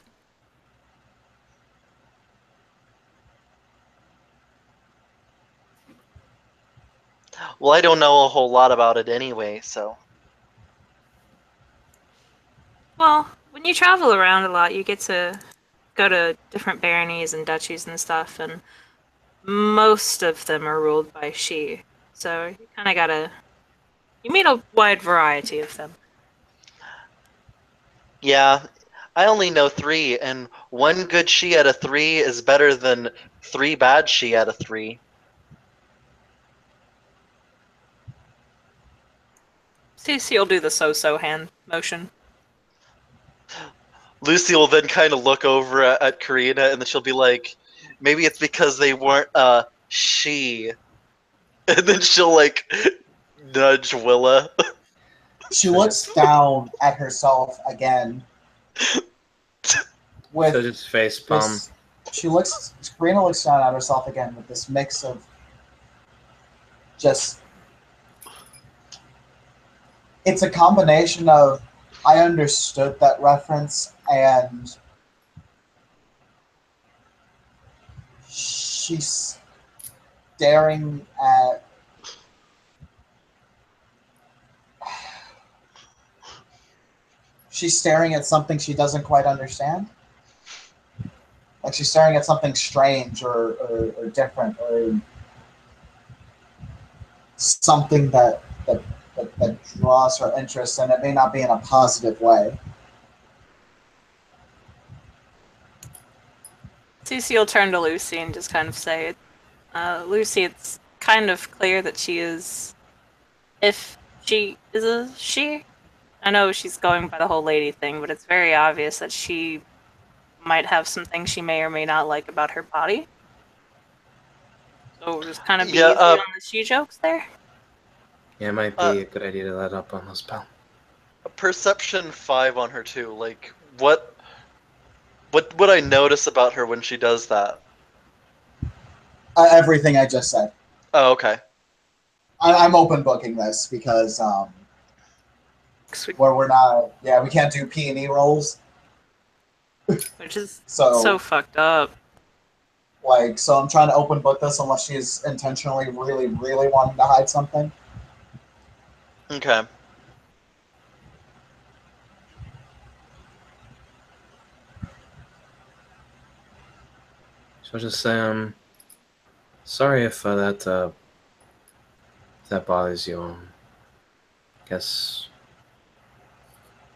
Well, I don't know a whole lot about it anyway, so. Well, when you travel around a lot, you get to go to different baronies and duchies and stuff, and most of them are ruled by she. So you kind of gotta. You meet a wide variety of them. Yeah, I only know 3, and 1 good she out of 3 is better than 3 bad she out of 3. Cece will do the so-so hand motion. Lucy will then kind of look over at Karina, and then she'll be like, maybe it's because they weren't she. And then she'll like nudge Willa. She looks down at herself again. With So just face palm. Karina looks down at herself again with this mix of just. It's a combination of I understood that reference and she's staring at something she doesn't quite understand. Like she's staring at something strange or different or something that draws her interest, and it may not be in a positive way. Cece will turn to Lucy and just kind of say, Lucy, it's kind of clear that she is... If she is a she? I know she's going by the whole lady thing, but it's very obvious that she might have some things she may or may not like about her body. So we'll just kind of be easy on the she jokes there. Yeah, it might be a good idea to let up on those, pal. Perception 5 on her too. Like, what would I notice about her when she does that? Everything I just said. Oh, okay. I'm open booking this because where we're not, we can't do P&E rolls. Which is so fucked up. Like, so I'm trying to open book this unless she's intentionally really, really wanting to hide something. Okay. So I'll just say, sorry if that bothers you. Guess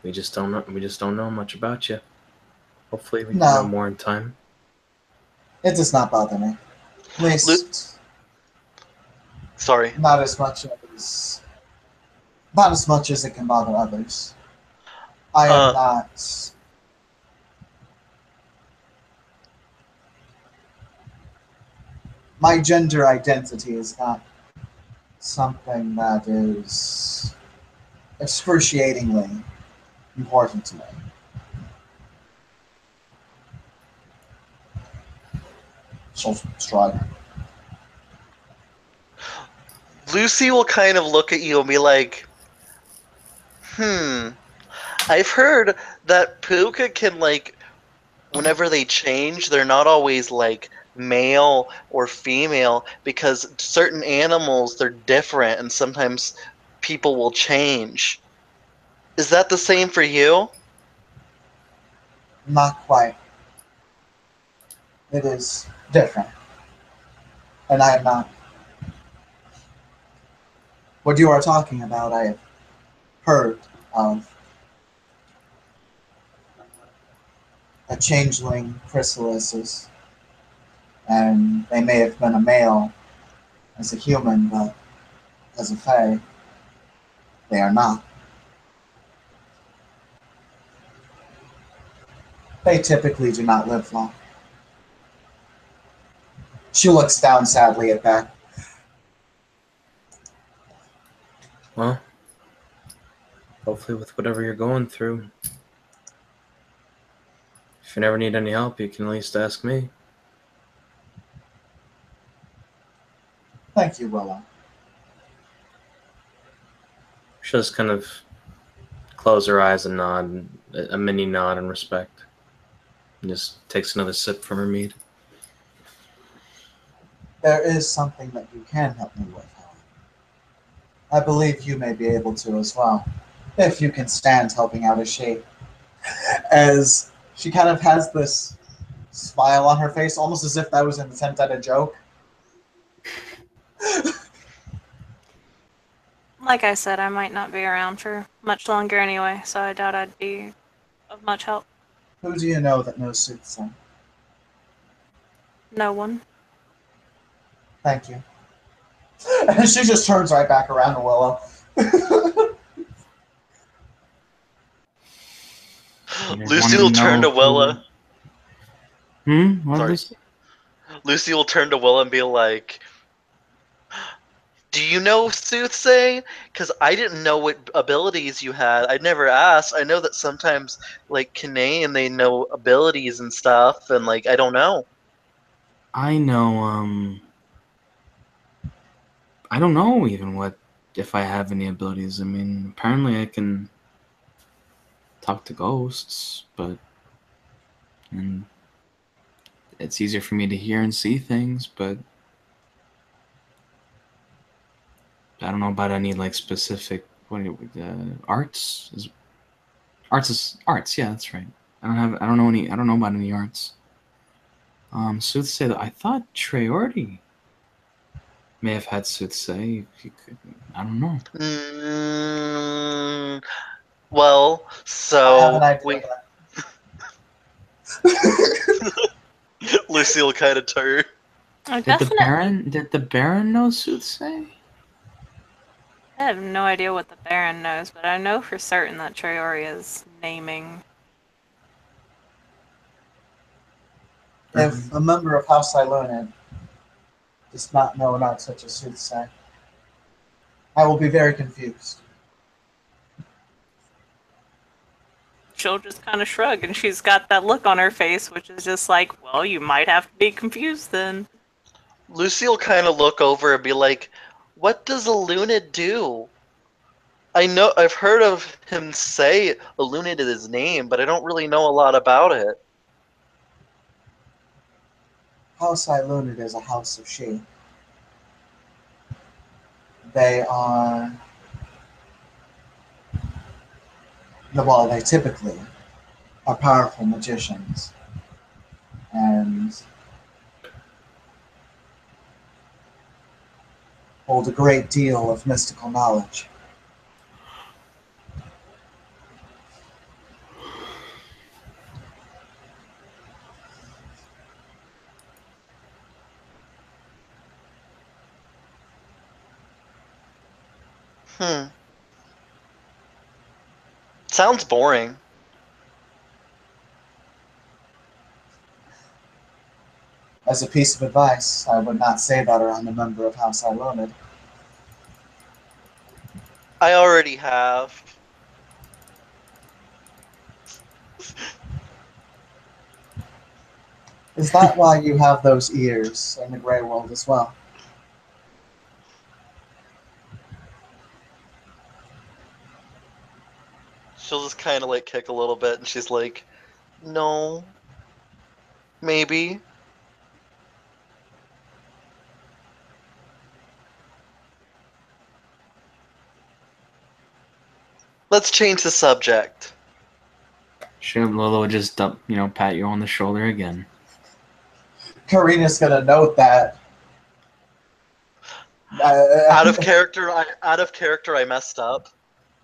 we just don't know. We just don't know much about you. Hopefully, we can know more in time. It does not bother me. At least Sorry. Not as much as not as much as it can bother others. I am Uh, not. My gender identity is not something that is excruciatingly important to me. She'll shrug. Lucy will kind of look at you and be like, I've heard that Puka can, like, whenever they change, they're not always, like, male or female because certain animals, they're different and sometimes people will change. Is that the same for you? Not quite. It is different. And I am not. What you are talking about, I have heard of a changeling chrysalises, and they may have been a male as a human, but as a fae, they are not. They typically do not live long. She looks down sadly at Beck. Well, hopefully with whatever you're going through, if you never need any help, you can at least ask me. Thank you, Willow. She'll just kind of close her eyes and nod, a mini nod in respect, and just takes another sip from her mead. There is something that you can help me with, however. I believe you may be able to as well, if you can stand helping out as she. As she kind of has this smile on her face, almost as if that was an attempt at a joke. Like I said, I might not be around for much longer anyway, so I doubt I'd be of much help. Who do you know that knows soothsaying? No one. Thank you. And she just turns right back around to Willow. Lucy will turn to Willa. What, Sorry. Lucy? Lucy will turn to Willa and be like, do you know Soothsay? Because I didn't know what abilities you had. I never asked. I know that sometimes, like, Kanae, they know abilities and stuff, and, like, I don't know. I know, I don't know even if I have any abilities. I mean, apparently I can talk to ghosts, and it's easier for me to hear and see things, but I don't know about any, like, specific, arts? Arts is arts, yeah, that's right. I don't know about any arts. Soothsay, I thought Traordi may have had Soothsay, if you could, I don't know. Well, I have an so idea. Lucy will kind of turn. I Did definitely. the Baron know Soothsay? I have no idea what the Baron knows, but I know for certain that Traoria's naming. If a member of House Silonid does not know an art such as soothsay, I will be very confused. She'll just kind of shrug, and she's got that look on her face, which is just like, well, you might have to be confused then. Lucy will kind of look over and be like, what does a Lunid do? I know I've heard of him say Lunid is his name, but I don't really know a lot about it. House Silonid is a house of she. They are, well, they typically are powerful magicians and hold a great deal of mystical knowledge. Hmm. Sounds boring. As a piece of advice, I would not say that around a member of House Ironid. I already have. Is that why you have those ears in the Grey World as well? She'll just kind of like kick a little bit, and she's like, "No, maybe." Let's change the subject. Sure, Lola would just dump, pat you on the shoulder again. Karina's gonna note that. Out of character, I messed up.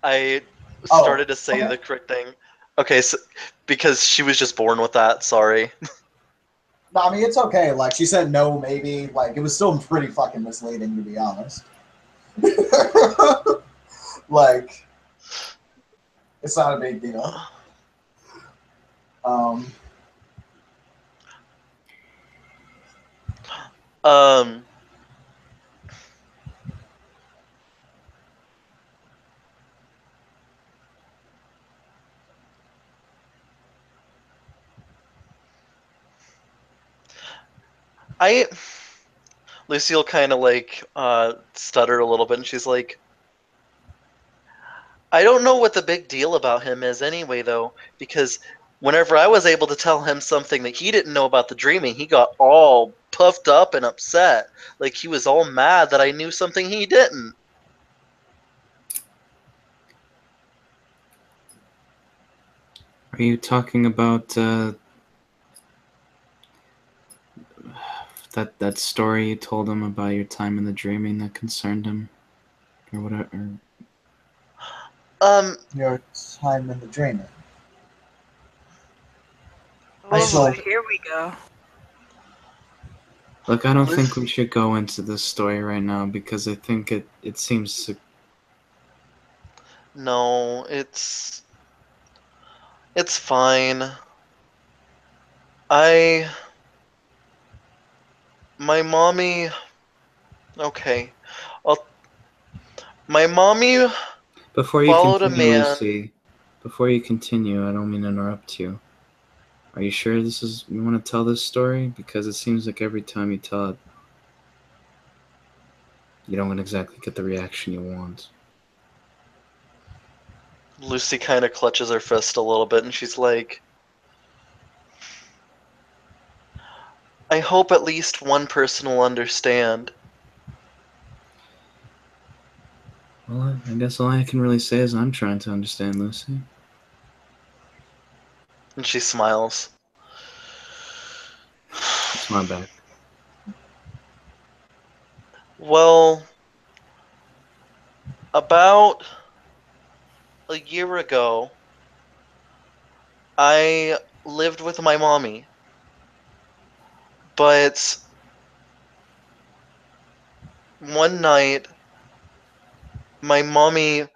I Oh, started to say okay. the correct thing. Okay, so because she was just born with that. Sorry. No, I mean, it's okay. Like, she said no, maybe. Like, it was still pretty fucking misleading, to be honest. Like, it's not a big deal. Um, Um. I Lucille kind of like stuttered a little bit, and she's like, "I don't know what the big deal about him is anyway, though, because whenever I was able to tell him something that he didn't know about the dreaming, he got all puffed up and upset, like he was all mad that I knew something he didn't." Are you talking about that story you told him about your time in the dreaming that concerned him, or whatever? your time in the dreaming. I Oh shall. boy, here we go. Look, I don't think we should go into this story right now because I think it seems No, it's fine. I my mommy. Okay, I'll, my mommy Before you followed a continue, man. Lucy, before you continue, I don't mean to interrupt you. Are you sure you want to tell this story? Because it seems like every time you tell it, you don't exactly get the reaction you want. Lucy kind of clutches her fist a little bit, and she's like, "I hope at least one person will understand." Well, I guess all I can really say is I'm trying to understand, Lucy. And she smiles. It's my back. Well, about a year ago, I lived with my mommy, but one night, my mommy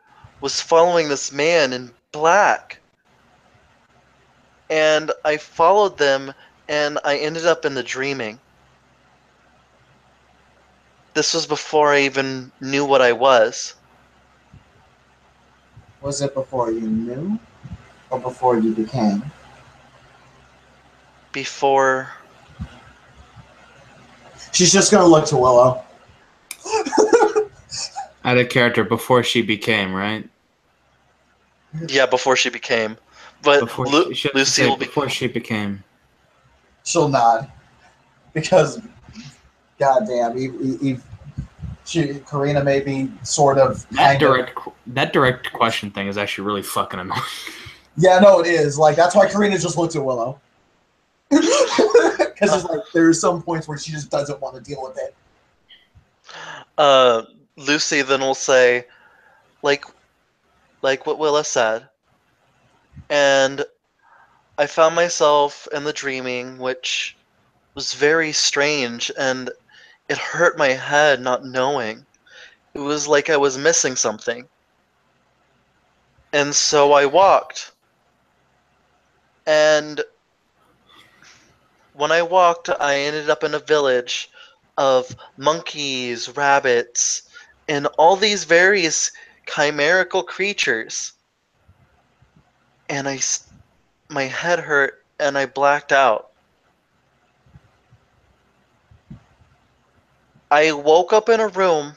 was following this man in black, and I followed them, and I ended up in the dreaming. This was before I even knew what I was. Was it before you knew or before you became? Before. She's just gonna look to Willow. Out of character before she became, right? Yeah, before she became. But Before she has to Lucy say will be. before she became. She'll nod because, goddamn, Karina may be sort of kind of. That direct question thing is actually really fucking annoying. Yeah, no, it is. Like, that's why Karina just looks at Willow. Because it's like there's some points where she just doesn't want to deal with it. Lucy then will say, like what Willa said, and I found myself in the dreaming, which was very strange, and it hurt my head not knowing. It was like I was missing something. And so I walked. And when I walked, I ended up in a village of monkeys, rabbits, and all these various chimerical creatures. And my head hurt and I blacked out. I woke up in a room,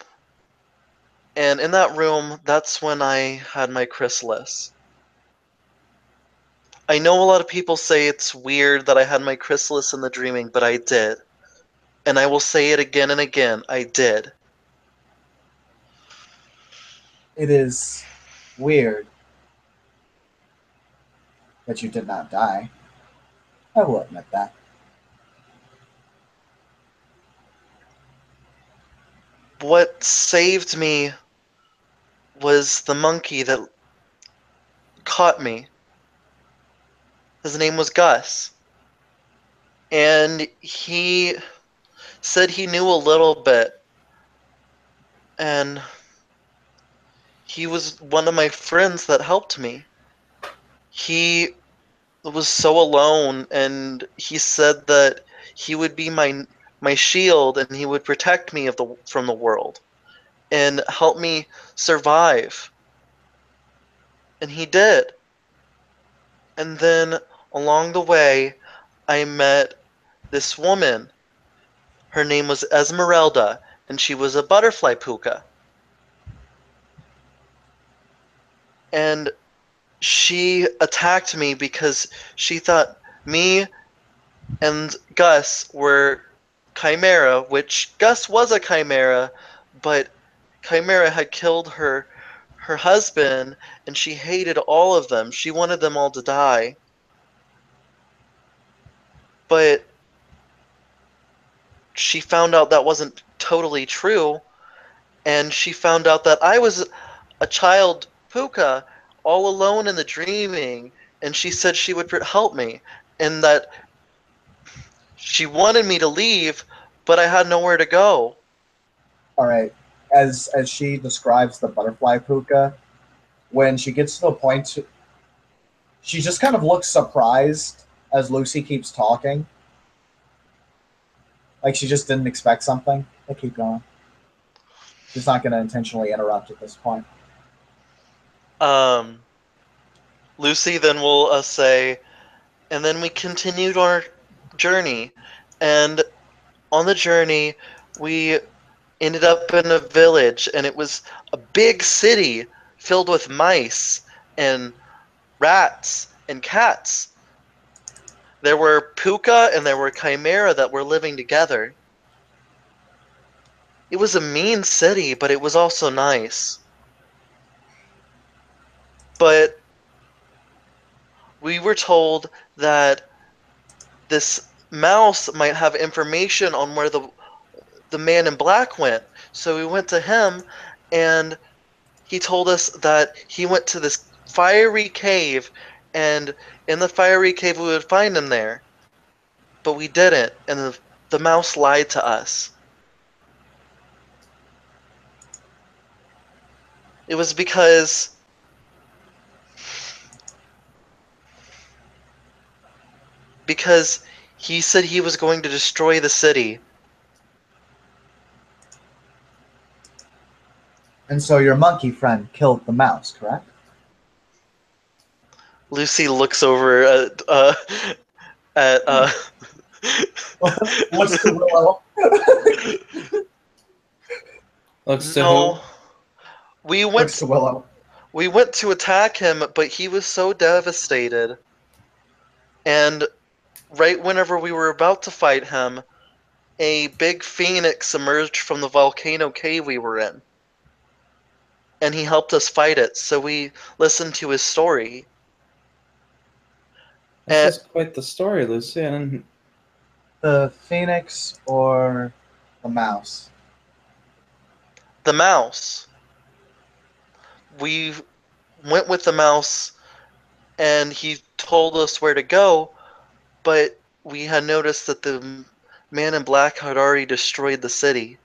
and in that room, that's when I had my chrysalis. I know a lot of people say it's weird that I had my chrysalis in the dreaming, but I did. And I will say it again and again, I did. It is weird that you did not die. I will admit that. What saved me was the monkey that caught me. His name was Gus. And he said he knew a little bit. And he was one of my friends that helped me. He was so alone, and he said that he would be my shield, and he would protect me from the world and help me survive. And he did. And then along the way, I met this woman. Her name was Esmeralda, and she was a butterfly puka. And she attacked me because she thought me and Gus were Chimera, which Gus was a Chimera, but Chimera had killed her husband, and she hated all of them. She wanted them all to die. But she found out that wasn't totally true, and she found out that I was a child puka all alone in the dreaming, and she said she would help me, and that she wanted me to leave, but I had nowhere to go. All right. As she describes the butterfly puka, when she gets to the point, she just kind of looks surprised as Lucy keeps talking, like she just didn't expect something. They keep going. She's not going to intentionally interrupt at this point. Um, Lucy then will say, and then we continued our journey, and on the journey, we ended up in a village, and it was a big city filled with mice and rats and cats. There were puka and there were chimera that were living together. It was a mean city, but it was also nice. But we were told that this mouse might have information on where the man in black went. So we went to him, and he told us that he went to this fiery cave, and in the fiery cave we would find him there. But we didn't, and the mouse lied to us. It was because he said he was going to destroy the city. And so your monkey friend killed the mouse, correct? Lucy looks over at Looks to Willow. Looks to no, who? we Looks went to Willow. we went to attack him, but he was so devastated. And right whenever we were about to fight him, a big phoenix emerged from the volcano cave we were in. And he helped us fight it, so we listened to his story. This And is quite the story, Lucy. I didn't. The phoenix or the mouse? the mouse. We went with the mouse, and he told us where to go, but we had noticed that the man in black had already destroyed the city.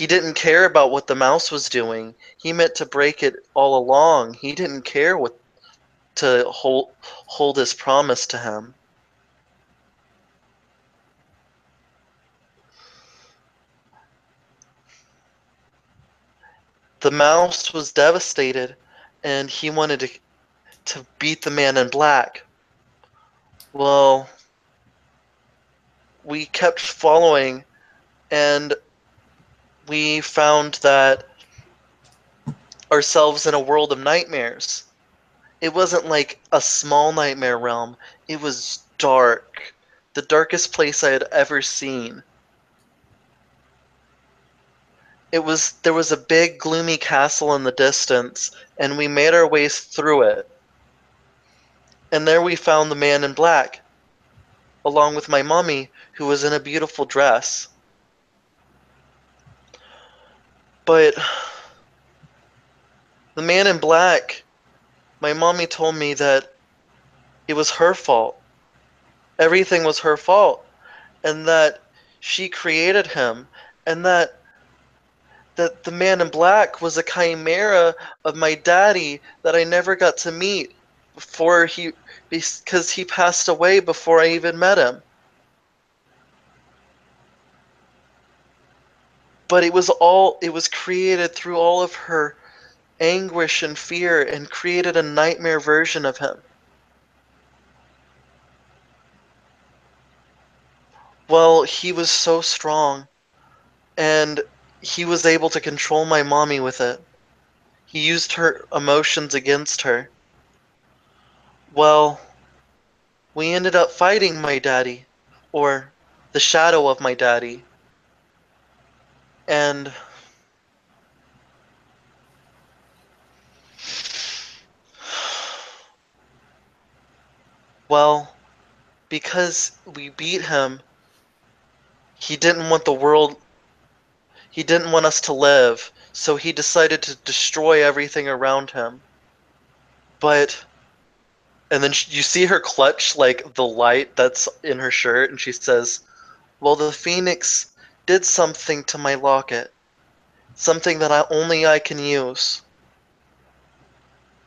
he didn't care about what the mouse was doing. He meant to break it all along. He didn't care what to hold his promise to him. The mouse was devastated, and he wanted to beat the man in black. Well, we kept following, and we found that ourselves in a world of nightmares. It wasn't like a small nightmare realm. It was dark. The darkest place I had ever seen. There was a big gloomy castle in the distance, and we made our way through it. And there we found the man in black, along with my mommy, who was in a beautiful dress. But the man in black, my mommy told me that it was her fault. Everything was her fault, and that she created him, and that the man in black was a chimera of my daddy that I never got to meet because he passed away before I even met him. But it was created through all of her anguish and fear and created a nightmare version of him. Well, he was so strong, and he was able to control my mommy with it. He used her emotions against her. Well, we ended up fighting my daddy, or the shadow of my daddy. And well, because we beat him, he didn't want the world, he didn't want us to live, so he decided to destroy everything around him. But, and then you see her clutch like the light that's in her shirt, and she says, well, the Phoenix did something to my locket, something that only I can use.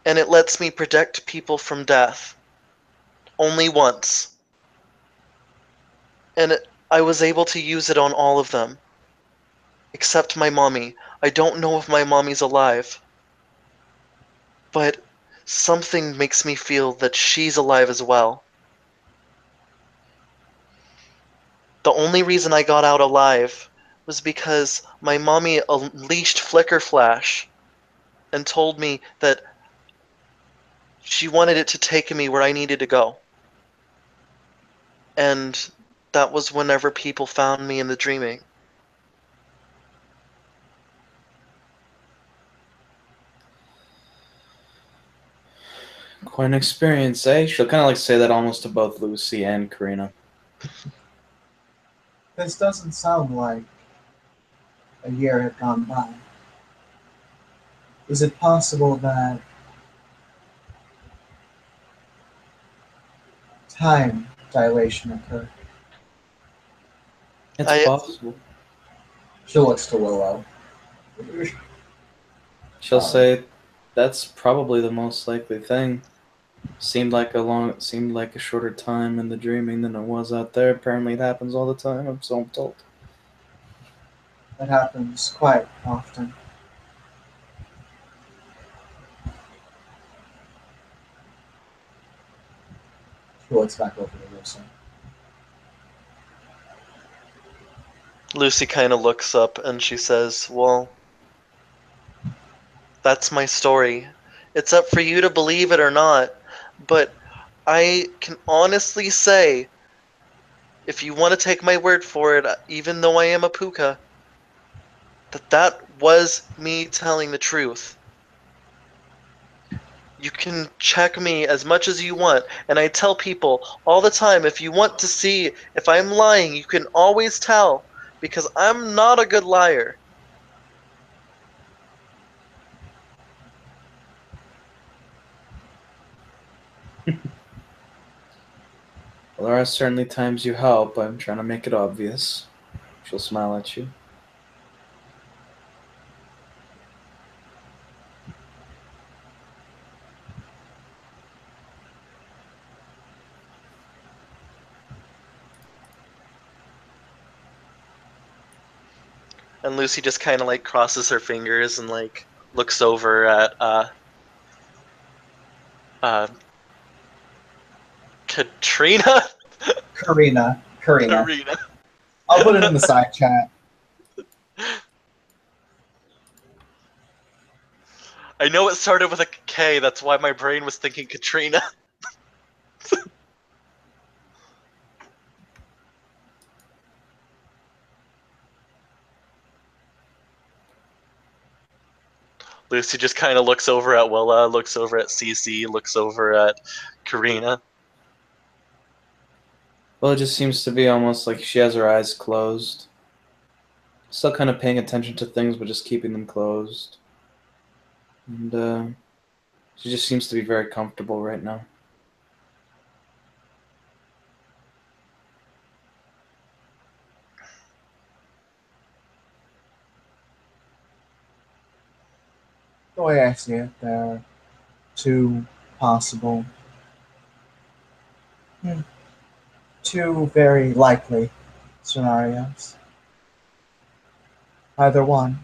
And it lets me protect people from death. Only once. And I was able to use it on all of them. Except my mommy. I don't know if my mommy's alive. But something makes me feel that she's alive as well. The only reason I got out alive was because my mommy unleashed Flicker Flash and told me that she wanted it to take me where I needed to go. And that was whenever people found me in the dreaming. Quite an experience, eh? She'll kind of like say that almost to both Lucy and Karina. This doesn't sound like a year had gone by. Is it possible that time dilation occurred? It's I- possible. She looks to Willow. She'll say that's probably the most likely thing. Seemed like a shorter time in the dreaming than it was out there. Apparently, it happens all the time. So I'm told. That happens quite often. She looks back over to Lucy. Lucy kind of looks up and she says, well, that's my story. It's up for you to believe it or not, but I can honestly say, if you want to take my word for it, even though I am a puka, that was me telling the truth. You can check me as much as you want, and I tell people all the time, if you want to see if I'm lying, you can always tell, because I'm not a good liar. Well, there are certainly times you help. I'm trying to make it obvious. She'll smile at you. And Lucy just kind of like crosses her fingers and like looks over at uh, Katrina. Karina. Karina. I'll put it in the side chat. I know it started with a K. That's why my brain was thinking Katrina. Lucy just kind of looks over at Willa, looks over at Cece, looks over at Karina. Well, it just seems to be almost like she has her eyes closed. Still kind of paying attention to things, but just keeping them closed. And she just seems to be very comfortable right now. The way I see it, there are two possible, two very likely scenarios. Either one,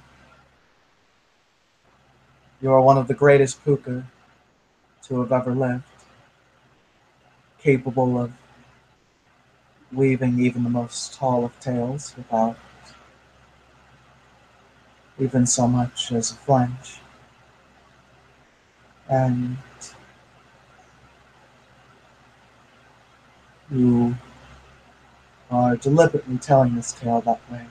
you are one of the greatest puka to have ever lived, capable of weaving even the most tall of tales without even so much as a flinch. And you are deliberately telling this tale that way.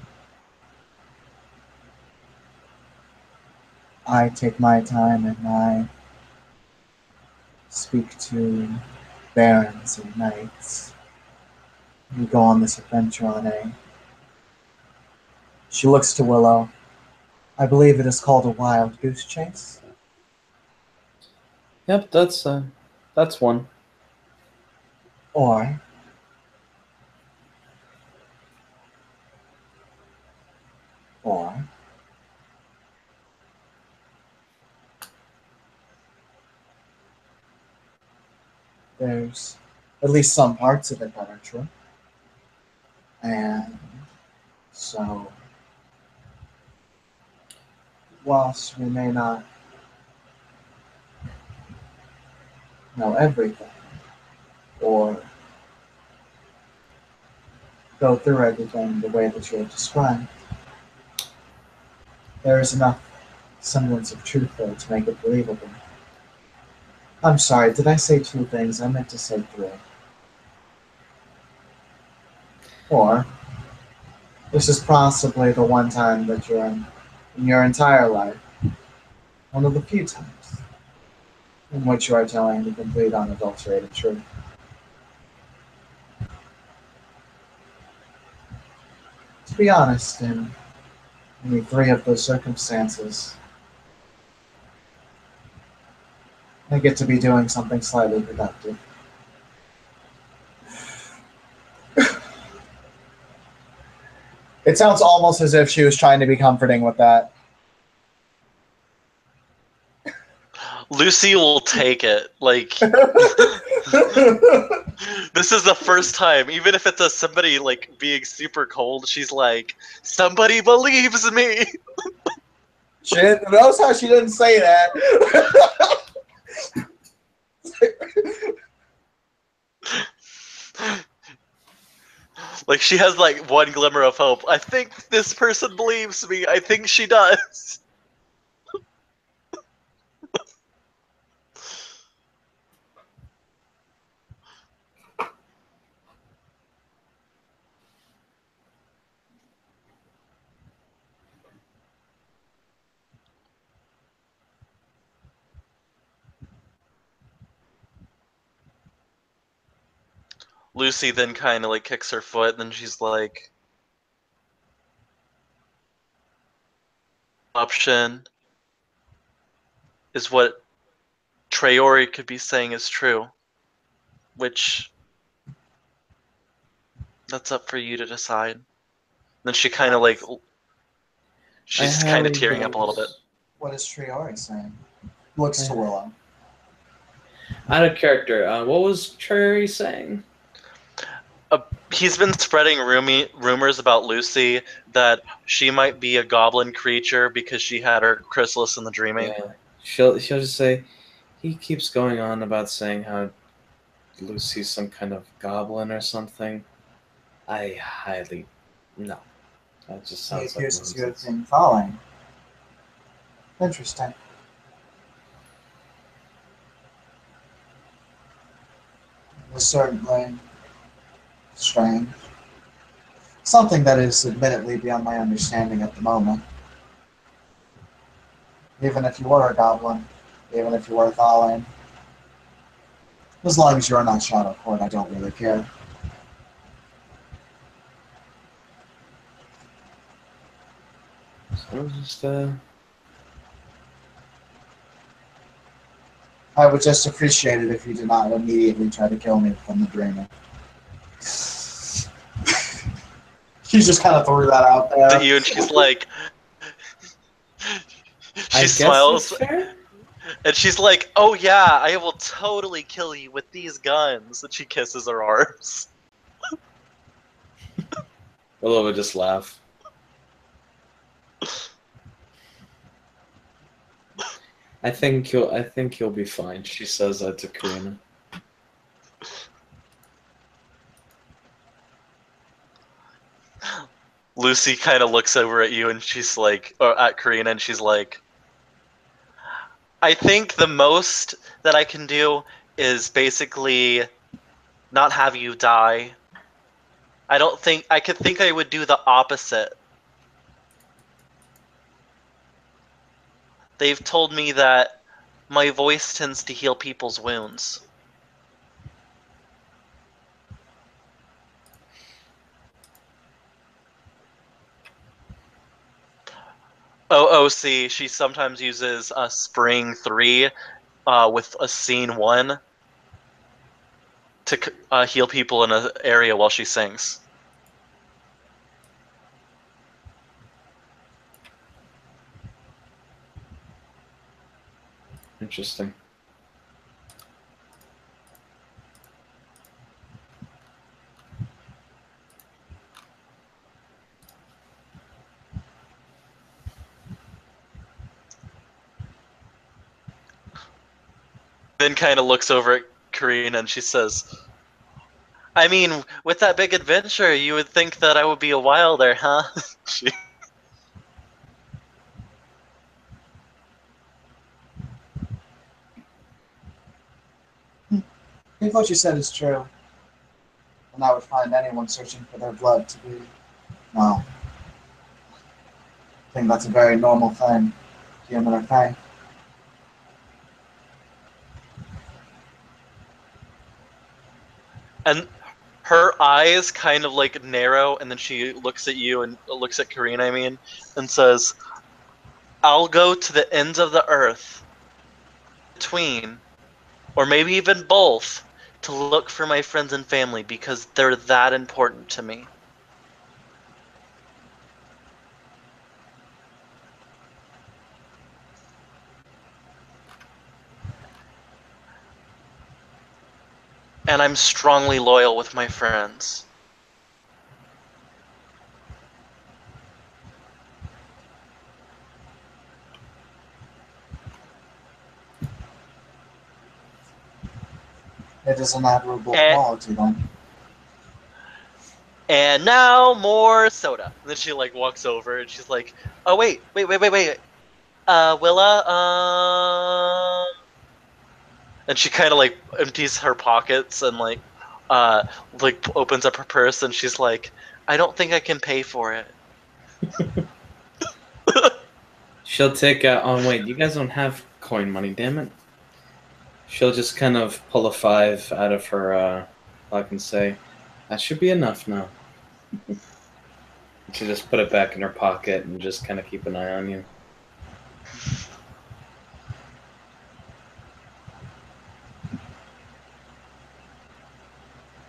I take my time and I speak to barons and knights. We go on this adventure on a. She looks to Willow. I believe it is called a wild goose chase. Yep, that's one. Or or there's at least some parts of it that are true. And so, whilst we may not know everything or go through everything the way that you have described, there is enough semblance of truth there to make it believable. I'm sorry, did I say two things? I meant to say three. Or, this is possibly the one time that you're in your entire life, one of the few times, in which you are telling the complete unadulterated truth. To be honest, in only three of those circumstances, I get to be doing something slightly productive. It sounds almost as if she was trying to be comforting with that. Lucy will take it. Like, this is the first time, even if it's somebody like being super cold, she's like, somebody believes me. She didn't, notice how she didn't say that. Like, she has like one glimmer of hope. I think this person believes me. I think she does. Lucy then kind of like kicks her foot, and then she's like, option is what Traori could be saying is true, which that's up for you to decide. Then she kind of like, she's kind of tearing up a little bit. What is Traori saying? Looks to Willow. Out of character, what was Cherry saying? He's been spreading rumors about Lucy that she might be a goblin creature because she had her chrysalis in the dreaming. Yeah, she'll just say, he keeps going on about saying how Lucy's some kind of goblin or something. I highly no. That just He sounds like accuses you of nonsense. being falling. Interesting. It's certainly strange. Something that is admittedly beyond my understanding at the moment. Even if you were a goblin, even if you were Thalane, as long as you are not Shadow Court, I don't really care. So just I would just appreciate it if you did not immediately try to kill me from the dreaming. She just kind of threw that out To there. you, and she's like, I she guess that's smiles, fair. and she's like, "Oh yeah, I will totally kill you with these guns." And she kisses her arms. Willow would just laugh. I think you'll be fine. She says that to Karina. Lucy kind of looks over at you, and she's like, or at Karina, and she's like, "I think the most that I can do is basically not have you die. I don't think I could think I would do the opposite. They've told me that my voice tends to heal people's wounds." OOC, she sometimes uses a Spring 3 with a Scene 1 to heal people in an area while she sings. Interesting. Then kind of looks over at Karina and she says, "I mean, with that big adventure, you would think that I would be a wilder, huh?" She... If what you said is true, then I would find anyone searching for their blood to be, well, I think that's a very normal thing, human or thing. And her eyes kind of like narrow, and then she looks at you and looks at Karina, I mean, and says, "I'll go to the ends of the earth between, or maybe even both, to look for my friends and family because they're that important to me." And I'm strongly loyal with my friends. It is an admirable And, quality, then. and now more soda. And then she like walks over and she's like, "Oh wait. Willa, And she kind of like empties her pockets and like opens up her purse and she's like, "I don't think I can pay for it." She'll take out. Oh wait, you guys don't have coin money, damn it. She'll just kind of pull a 5 out of her pocket and say, "That should be enough now." She'll just put it back in her pocket and just kind of keep an eye on you.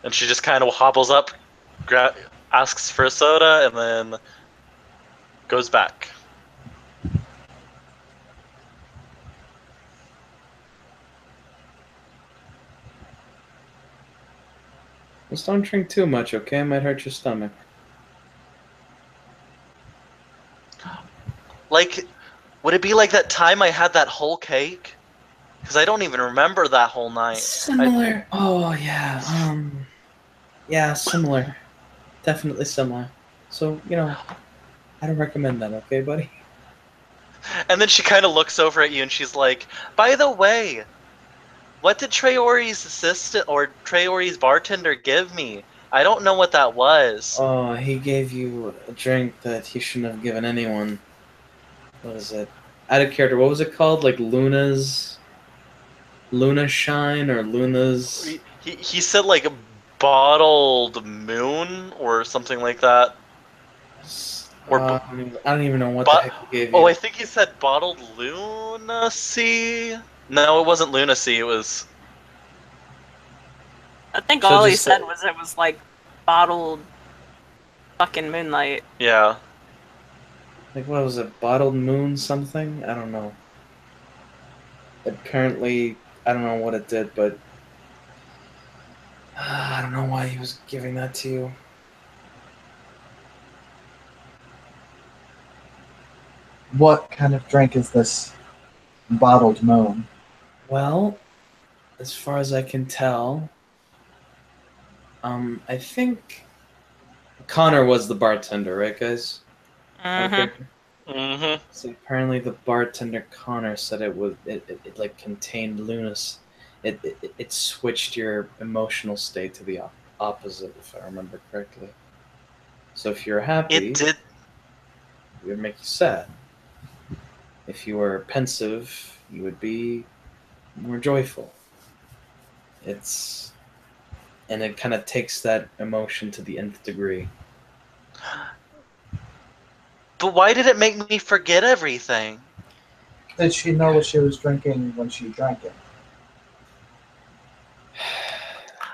And she just kind of hobbles up, asks for a soda, and then goes back. Just don't drink too much, okay? It might hurt your stomach. Like, would it be like that time I had that whole cake? Because I don't even remember that whole night. Similar. Oh yeah. Yeah, similar. Definitely similar. So I don't recommend that, okay, buddy? And then she kind of looks over at you and she's like, "By the way, what did Traori's assistant or Traori's bartender give me? I don't know what that was." Oh, he gave you a drink that he shouldn't have given anyone. What is it? Out of character. What was it called? Like Luna Shine or Luna's. He said like bottled moon or something like that. Or I don't even know what the heck he gave oh, you. I think he said bottled lunacy. No, it wasn't lunacy. It was. I think So all he just said was it was like bottled fucking moonlight. Yeah. like what was it? Bottled Moon something? I don't know. Apparently, I don't know what it did, but I don't know why he was giving that to you. What kind of drink is this bottled moon? Well, as far as I can tell, I think Connor was the bartender, right, guys? Out of Mm-hmm. character. Mm-hmm. So apparently, the bartender Connor said it like contained lunas. It switched your emotional state to the opposite, if I remember correctly. So if you're happy, It did. it would make you sad. If you were pensive, you would be more joyful. It's and it kind of takes that emotion to the nth degree. But why did it make me forget everything? Did she know what she was drinking when she drank it?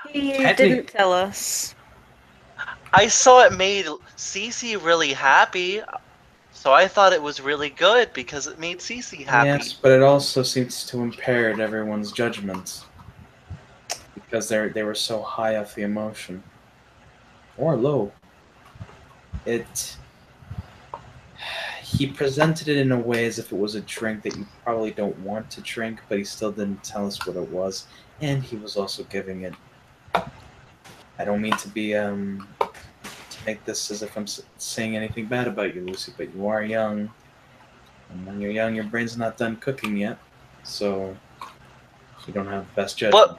He Technic- didn't tell us. I saw it made Cece really happy, so I thought it was really good because it made Cece happy. Yes, but it also seems to impair everyone's judgments because they were so high off the emotion or low. It he presented it in a way as if it was a drink that you probably don't want to drink, but he still didn't tell us what it was, and he was also giving it. I don't mean to be to make this as if I'm saying anything bad about you, Lucy, but you are young, and when you're young, your brain's not done cooking yet, so you don't have the best judgment.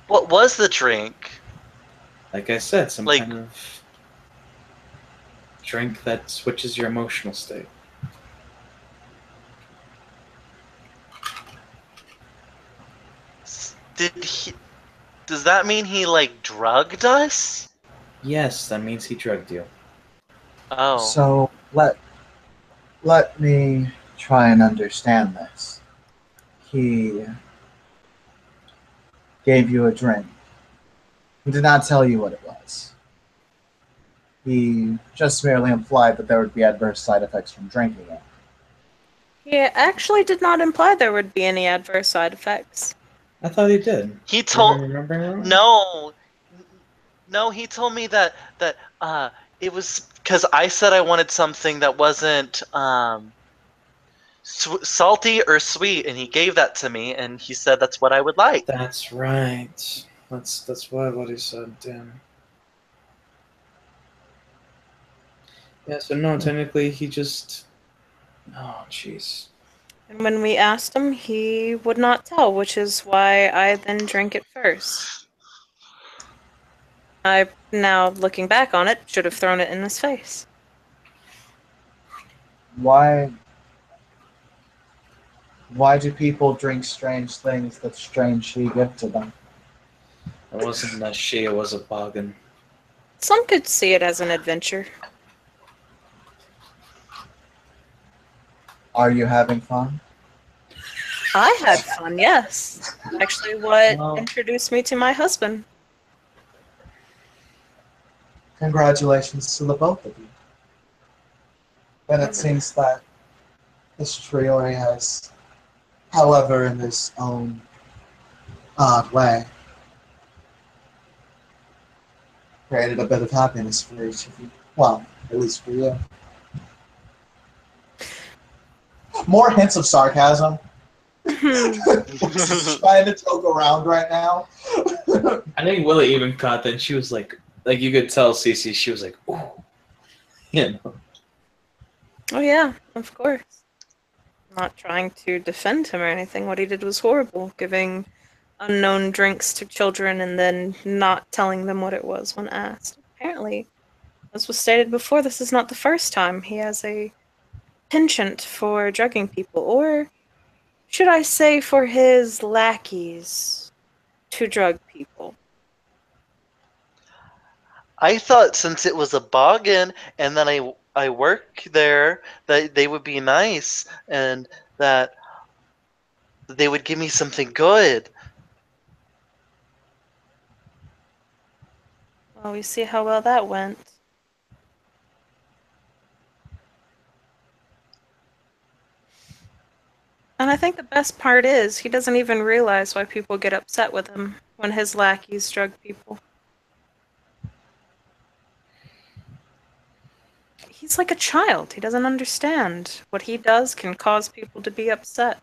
What was the drink? Like I said, some Like- kind of drink that switches your emotional state. Did he? Does that mean he like drugged us? Yes, that means he drugged you. Oh. So let me try and understand this. He gave you a drink. He did not tell you what it was. He just merely implied that there would be adverse side effects from drinking it. He actually did not imply there would be any adverse side effects. I thought he did. He Am I told remembering wrong? no, he told me that it was because I said I wanted something that wasn't salty or sweet, and he gave that to me, and he said that's what I would like. That's right. That's what he said. Damn. Yeah. So no, technically he just. Oh, jeez. And when we asked him, he would not tell, which is why I then drank it first. I, now looking back on it, should have thrown it in his face. Why do people drink strange things that strange she give to them? It wasn't a she. It was a bargain. Some could see it as an adventure. Are you having fun? I had fun, yes. Actually, what Well- introduced me to my husband. Congratulations to the both of you. But it seems that this Triori has, however, in his own odd way, created a bit of happiness for each of you. Well, at least for you. More hints of sarcasm. Just trying to joke around right now. I think Willie even caught that. She was like you could tell Cece. She was like, ooh, you know. Oh yeah, of course. Not trying to defend him or anything. What he did was horrible, giving unknown drinks to children and then not telling them what it was when asked. Apparently, as was stated before, this is not the first time he has a penchant for drugging people, or should I say for his lackeys to drug people. I thought since it was a boggin and then I work there that they would be nice and that they would give me something good. Well, we see how well that went. And I think the best part is he doesn't even realize why people get upset with him when his lackeys drug people. He's like a child. He doesn't understand. What he does can cause people to be upset.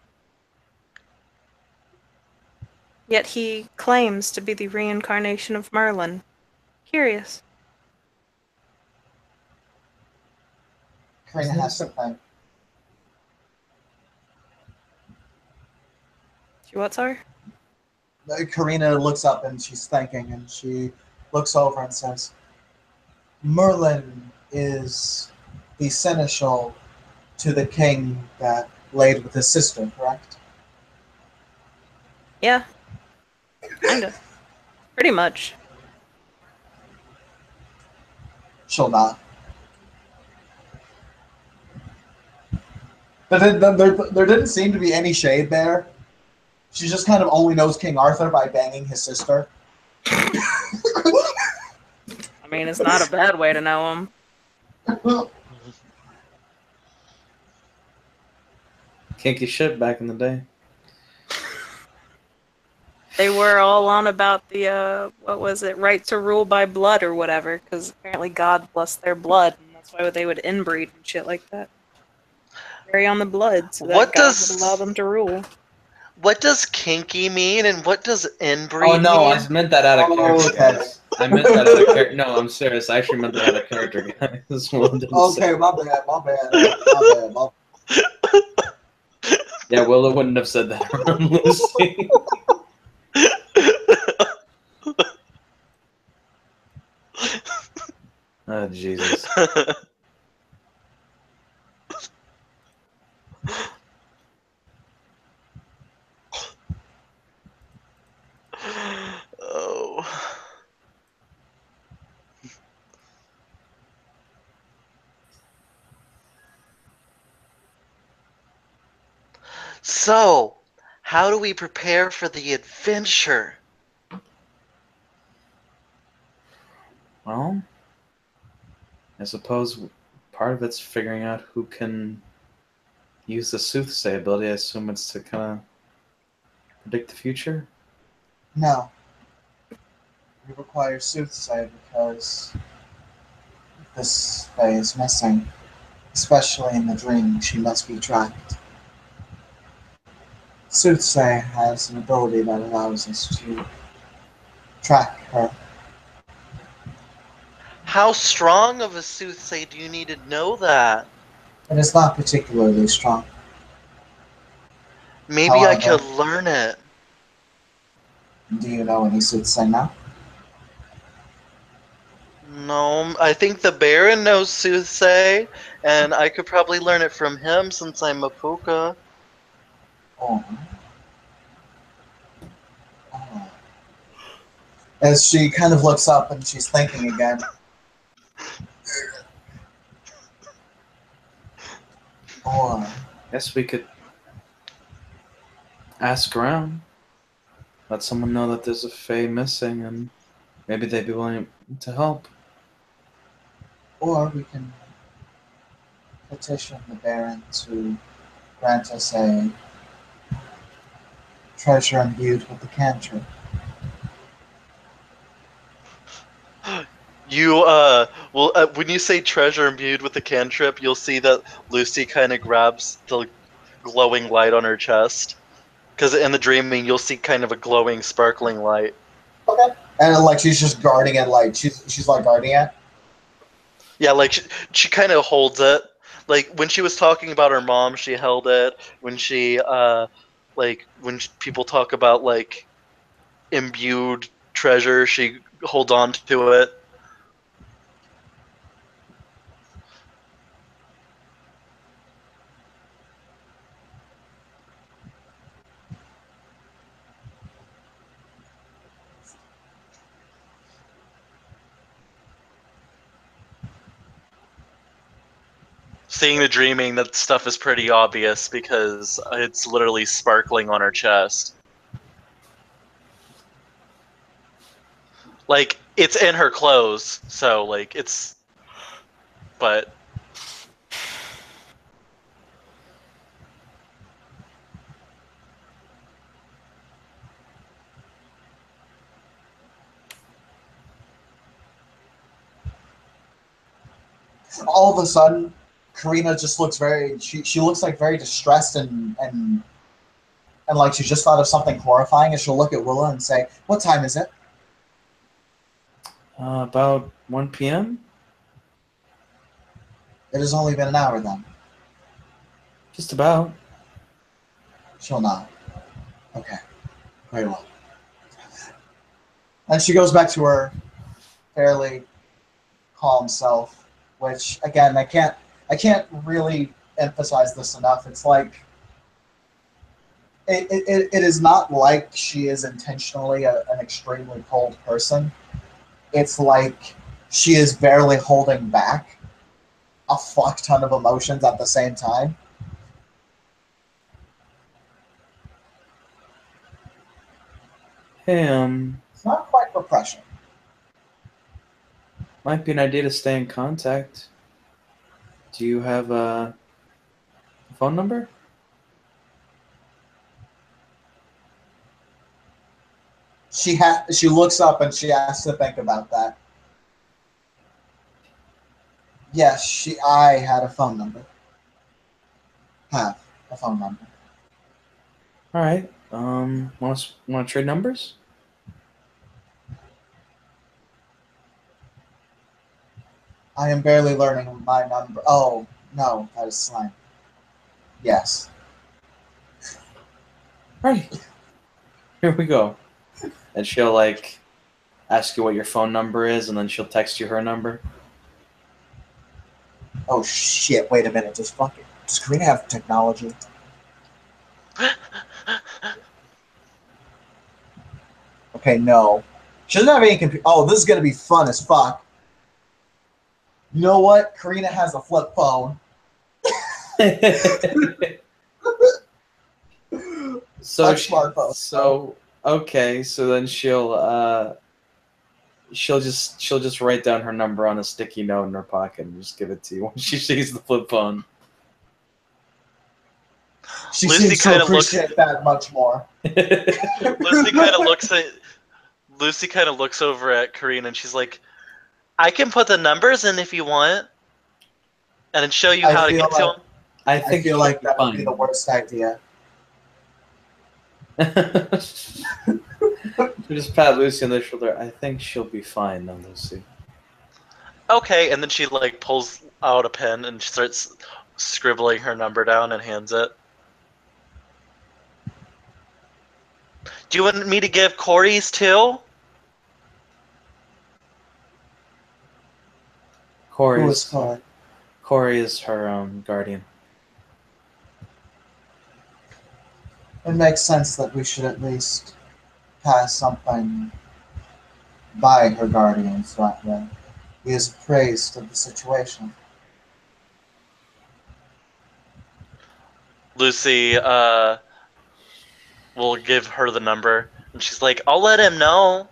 Yet he claims to be the reincarnation of Merlin. Curious. Karina has to think. She what, sorry? Karina looks up and she's thinking, and she looks over and says, Merlin is the seneschal to the king that laid with his sister, correct? Yeah. Kinda. Pretty much. She'll not. There didn't seem to be any shade there. She just kind of only knows King Arthur by banging his sister. I mean, it's not a bad way to know him. Kinky shit back in the day. They were all on about the, what was it, right to rule by blood or whatever, because apparently God blessed their blood, and that's why they would inbreed and shit like that. Carry on the blood so that What God does- would allow them to rule. What does kinky mean and what does inbreed Oh no, mean? I meant that out of character, okay. guys. I meant that out of character. No, I'm serious. I actually meant that out of character, guys. Will didn't say. Okay, my bad. Yeah, Willow wouldn't have said that around Lucy. Oh, Jesus. Oh. So, how do we prepare for the adventure? Well, I suppose part of it's figuring out who can use the soothsay ability. I assume it's to kind of predict the future. No. We require soothsay because this Fae is missing. Especially in the dream, she must be tracked. Soothsay has an ability that allows us to track her. How strong of a soothsay do you need to know that? It is not particularly strong. Maybe I However- could learn it. Do you know any soothsay now? No, I think the Baron knows soothsay, and I could probably learn it from him since I'm a puka. Oh. Oh. As she kind of looks up and she's thinking again. Or Guess we could ask around. Let someone know that there's a Fae missing, and maybe they'd be willing to help. we can petition the Baron to grant us a treasure imbued with the cantrip. when you say treasure imbued with the cantrip, you'll see that Lucy kind of grabs the glowing light on her chest. Because in the dreaming, you'll see kind of a glowing, sparkling light. Okay. And like she's just guarding it, like she's like guarding it. Yeah, like she kind of holds it. Like when she was talking about her mom, she held it. When people talk about like imbued treasure, she holds on to it. Seeing the dreaming, that stuff is pretty obvious because it's literally sparkling on her chest. Like, it's in her clothes, so, like, it's... But... All of a sudden, Karina just looks very. She looks like very distressed and like she just thought of something horrifying, and she'll look at Willa and say, "What time is it?" About 1 p.m. It has only been an hour then. Just about. She'll nod. Okay, very well. And she goes back to her fairly calm self, which again I can't really emphasize this enough. It's like it is not like she is intentionally an extremely cold person. It's like she is barely holding back a fuck ton of emotions at the same time. Hey, It's not quite repression. might be an idea to stay in contact. Do you have a phone number? She looks up and she has to think about that. Yes, I had a phone number. Have a phone number. All right. Want to trade numbers? I am barely learning my number. Oh, no, that is slang. Yes. All right. Here we go. And she'll like ask you what your phone number is, and then she'll text you her number. Oh shit! Wait a minute. Does Karina have technology? Okay, no. She doesn't have any computer. Oh, this is gonna be fun as fuck. You know what? Karina has a flip phone. So smartphone. So okay. So then she'll just write down her number on a sticky note in her pocket and just give it to you when she sees the flip phone. She Lucy seems to kinda appreciate that much more. Lucy kind of looks over at Karina and she's like, I can put the numbers in if you want. And then show you how to get to them. I I think feel she'll like be that would fine. be the worst idea. She just pat Lucy on the shoulder. I think she'll be fine now, Lucy. Okay, and then she like pulls out a pen and starts scribbling her number down and hands it. Do you want me to give Corey's too? Who is Corey? Corey is her guardian. It makes sense that we should at least pass something by her guardians that way. He is appraised of the situation. Lucy will give her the number and she's like, I'll let him know.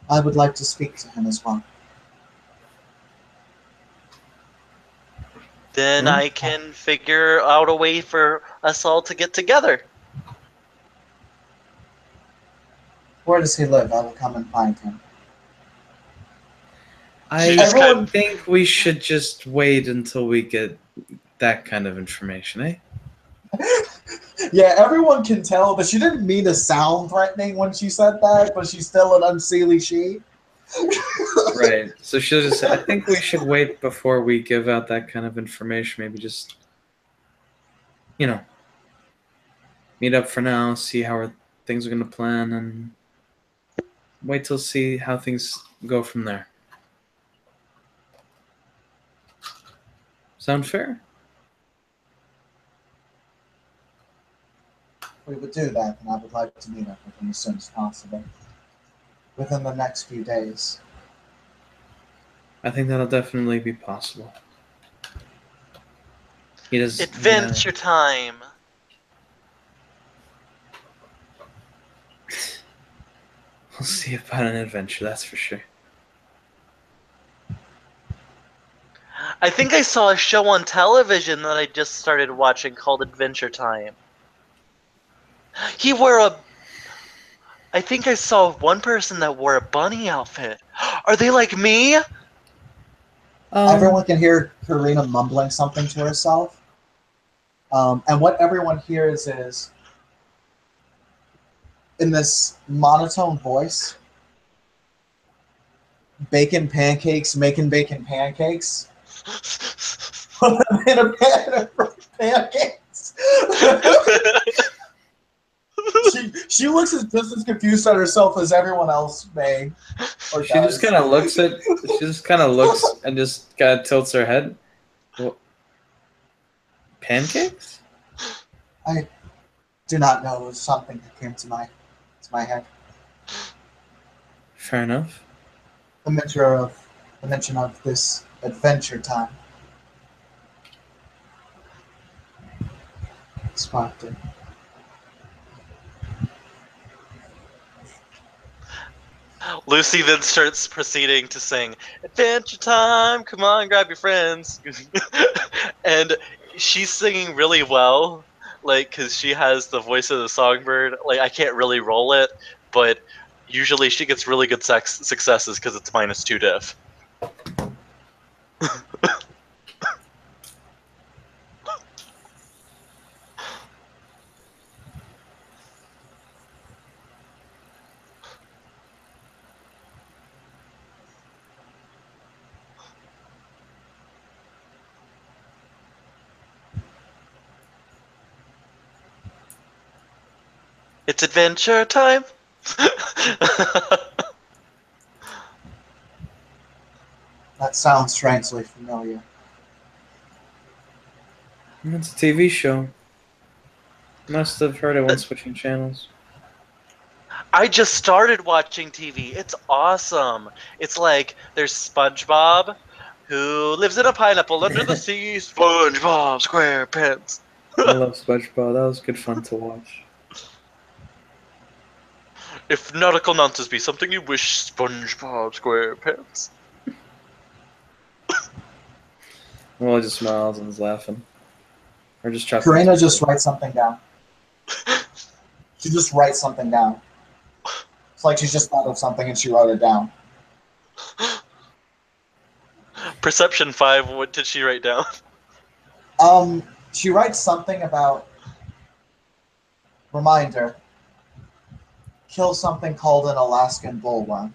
I would like to speak to him as well. Then I can figure out a way for us all to get together. Where does he live? I will come and find him. I just Everyone- think we should just wait until we get that kind of information, eh? Yeah, everyone can tell, but she didn't mean to sound threatening when she said that, but she's still an unseelie she. Right. So she'll just say, I think we should wait before we give out that kind of information. Maybe just, you know, meet up for now, see how things are going to plan, and wait till see how things go from there. Sound fair? We would do that, and I would like to meet up with him as soon as possible. Within the next few days. I think that'll definitely be possible. He does. adventure time. We'll see about an adventure, that's for sure. I think I saw a show on television that I just started watching called Adventure Time. He wore a. I think I saw one person that wore a bunny outfit. Are they like me? Everyone can hear Karina mumbling something to herself. And what everyone hears is, in this monotone voice, bacon pancakes making bacon pancakes. Put them in a pan of pancakes. she looks just as confused at herself as everyone else may. Or She just kind of looks at. She just kind of looks and just kind of tilts her head. Well, pancakes? I do not know. It was something that came to my head. Fair enough. The mention of this adventure time sparked it. Lucy then starts proceeding to sing Adventure Time, come on, grab your friends. And she's singing really well, like, because she has the voice of the songbird. Like, I can't really roll it, but usually she gets really good successes because it's -2 diff. It's adventure time. That sounds strangely familiar. It's a TV show. Must have heard it when switching channels. I just started watching TV. It's awesome. It's like there's SpongeBob, who lives in a pineapple under the sea. SpongeBob SquarePants. I love SpongeBob. That was good fun to watch. If nautical nonsense be something you wish, SpongeBob SquarePants. Well, just smiles and is laughing. Or just chuckles. Karina just writes something down. She just writes something down. It's like she's just thought of something and she wrote it down. Perception 5, what did she write down? She writes something about reminder. Kill something called an Alaskan bullworm.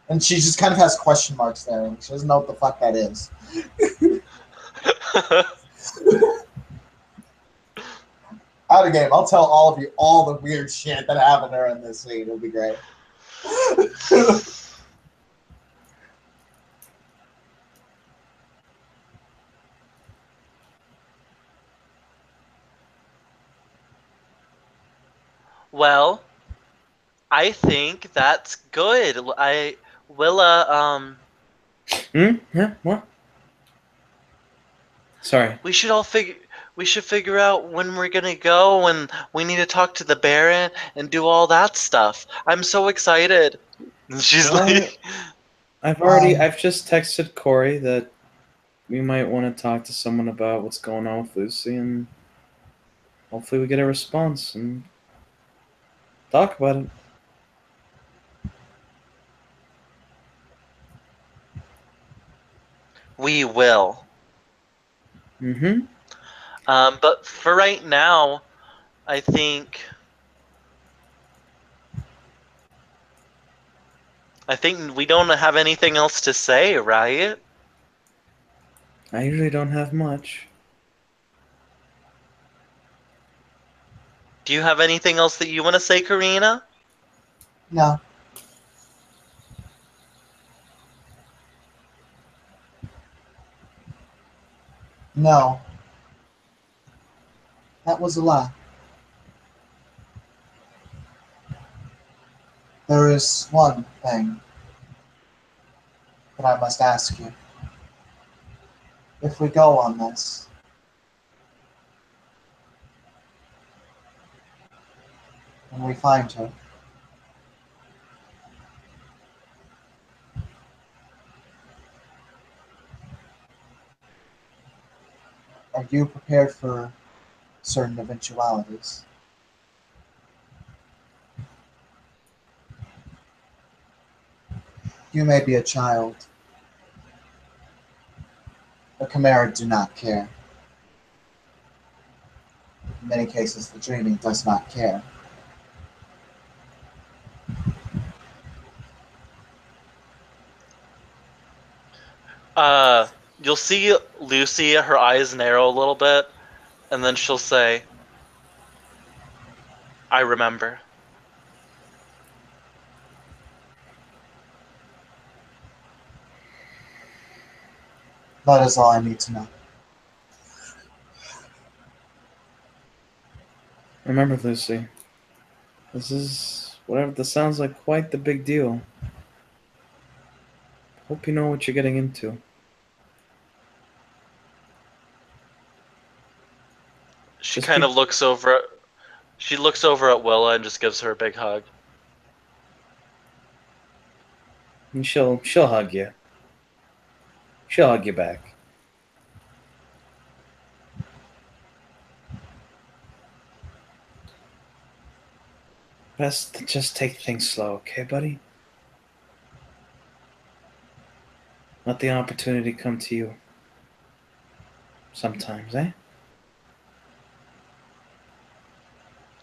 And she just kind of has question marks there. She doesn't know what the fuck that is. Out of game. I'll tell all of you all the weird shit that happened during this scene. It'll be great. Well, I think that's good. Willa, Yeah, what? Sorry. we should figure out when we're gonna go, and we need to talk to the Baron and do all that stuff. I'm so excited. She's Well, like, I've just texted Corey that we might want to talk to someone about what's going on with Lucy, and hopefully we get a response and talk about it. We will. Mm-hmm. But for right now, I think we don't have anything else to say, right? I usually don't have much. Do you have anything else that you want to say, Karina? No. No. That was a lie. There is one thing that I must ask you. If we go on this, and we find her, are you prepared for certain eventualities? You may be a child. The Chimera do not care. In many cases, the dreaming does not care. You'll see Lucy, her eyes narrow a little bit, and then she'll say, I remember. That is all I need to know. Remember, Lucy, this sounds like quite the big deal. Hope you know what you're getting into. She Just kind be, of looks over. She looks over at Willa and just gives her a big hug. and she'll hug you. She'll hug you back. Best to just take things slow, okay, buddy? Let the opportunity come to you. Sometimes, eh?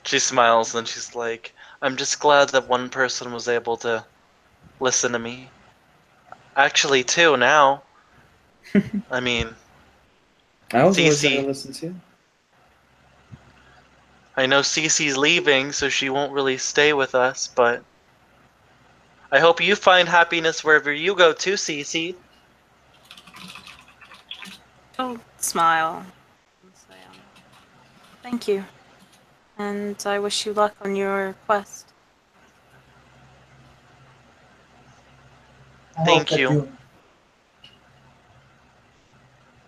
She smiles and she's like, I'm just glad that one person was able to listen to me. Actually, two now. I mean, I was always there to Cece. listen to you. I know Cece's leaving, so she won't really stay with us, but I hope you find happiness wherever you go too, Cece. She'll smile and say, thank you, and I wish you luck on your quest. I hope Thank that you.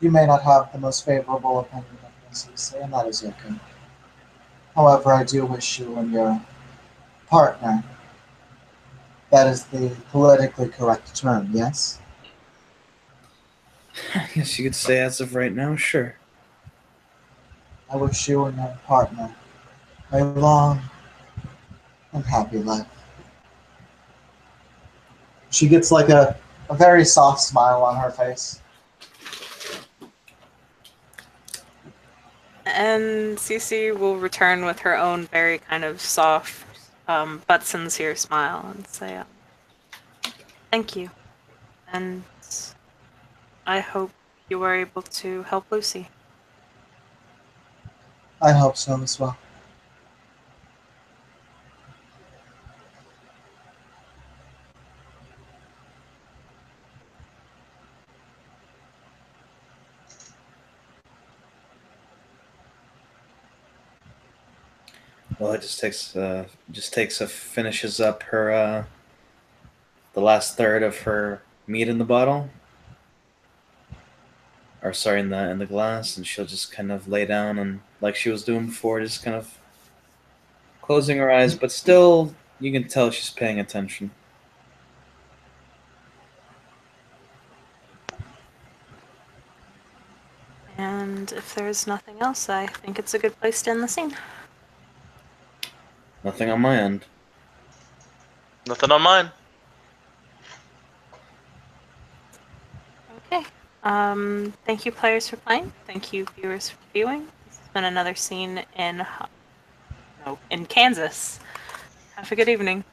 you may not have the most favorable opinion of Miss Lucy, and that is okay. However, I do wish you and your partner, that is the politically correct term, yes? I guess you could say as of right now, sure. I wish you and your partner a long and happy life. She gets like a very soft smile on her face. And Cece will return with her own very kind of soft, but sincere smile and say, thank you. And I hope you were able to help Lucy. I hope so as well. Well, it finishes up her the last third of her meat in the bottle, or sorry, in the glass, and she'll just kind of lay down and like she was doing before, just kind of closing her eyes, but still you can tell she's paying attention. And if there's nothing else, I think it's a good place to end the scene. Nothing on my end. Nothing on mine. Okay. Thank you, players, for playing. Thank you, viewers, for viewing. This has been another scene in Kansas. Have a good evening.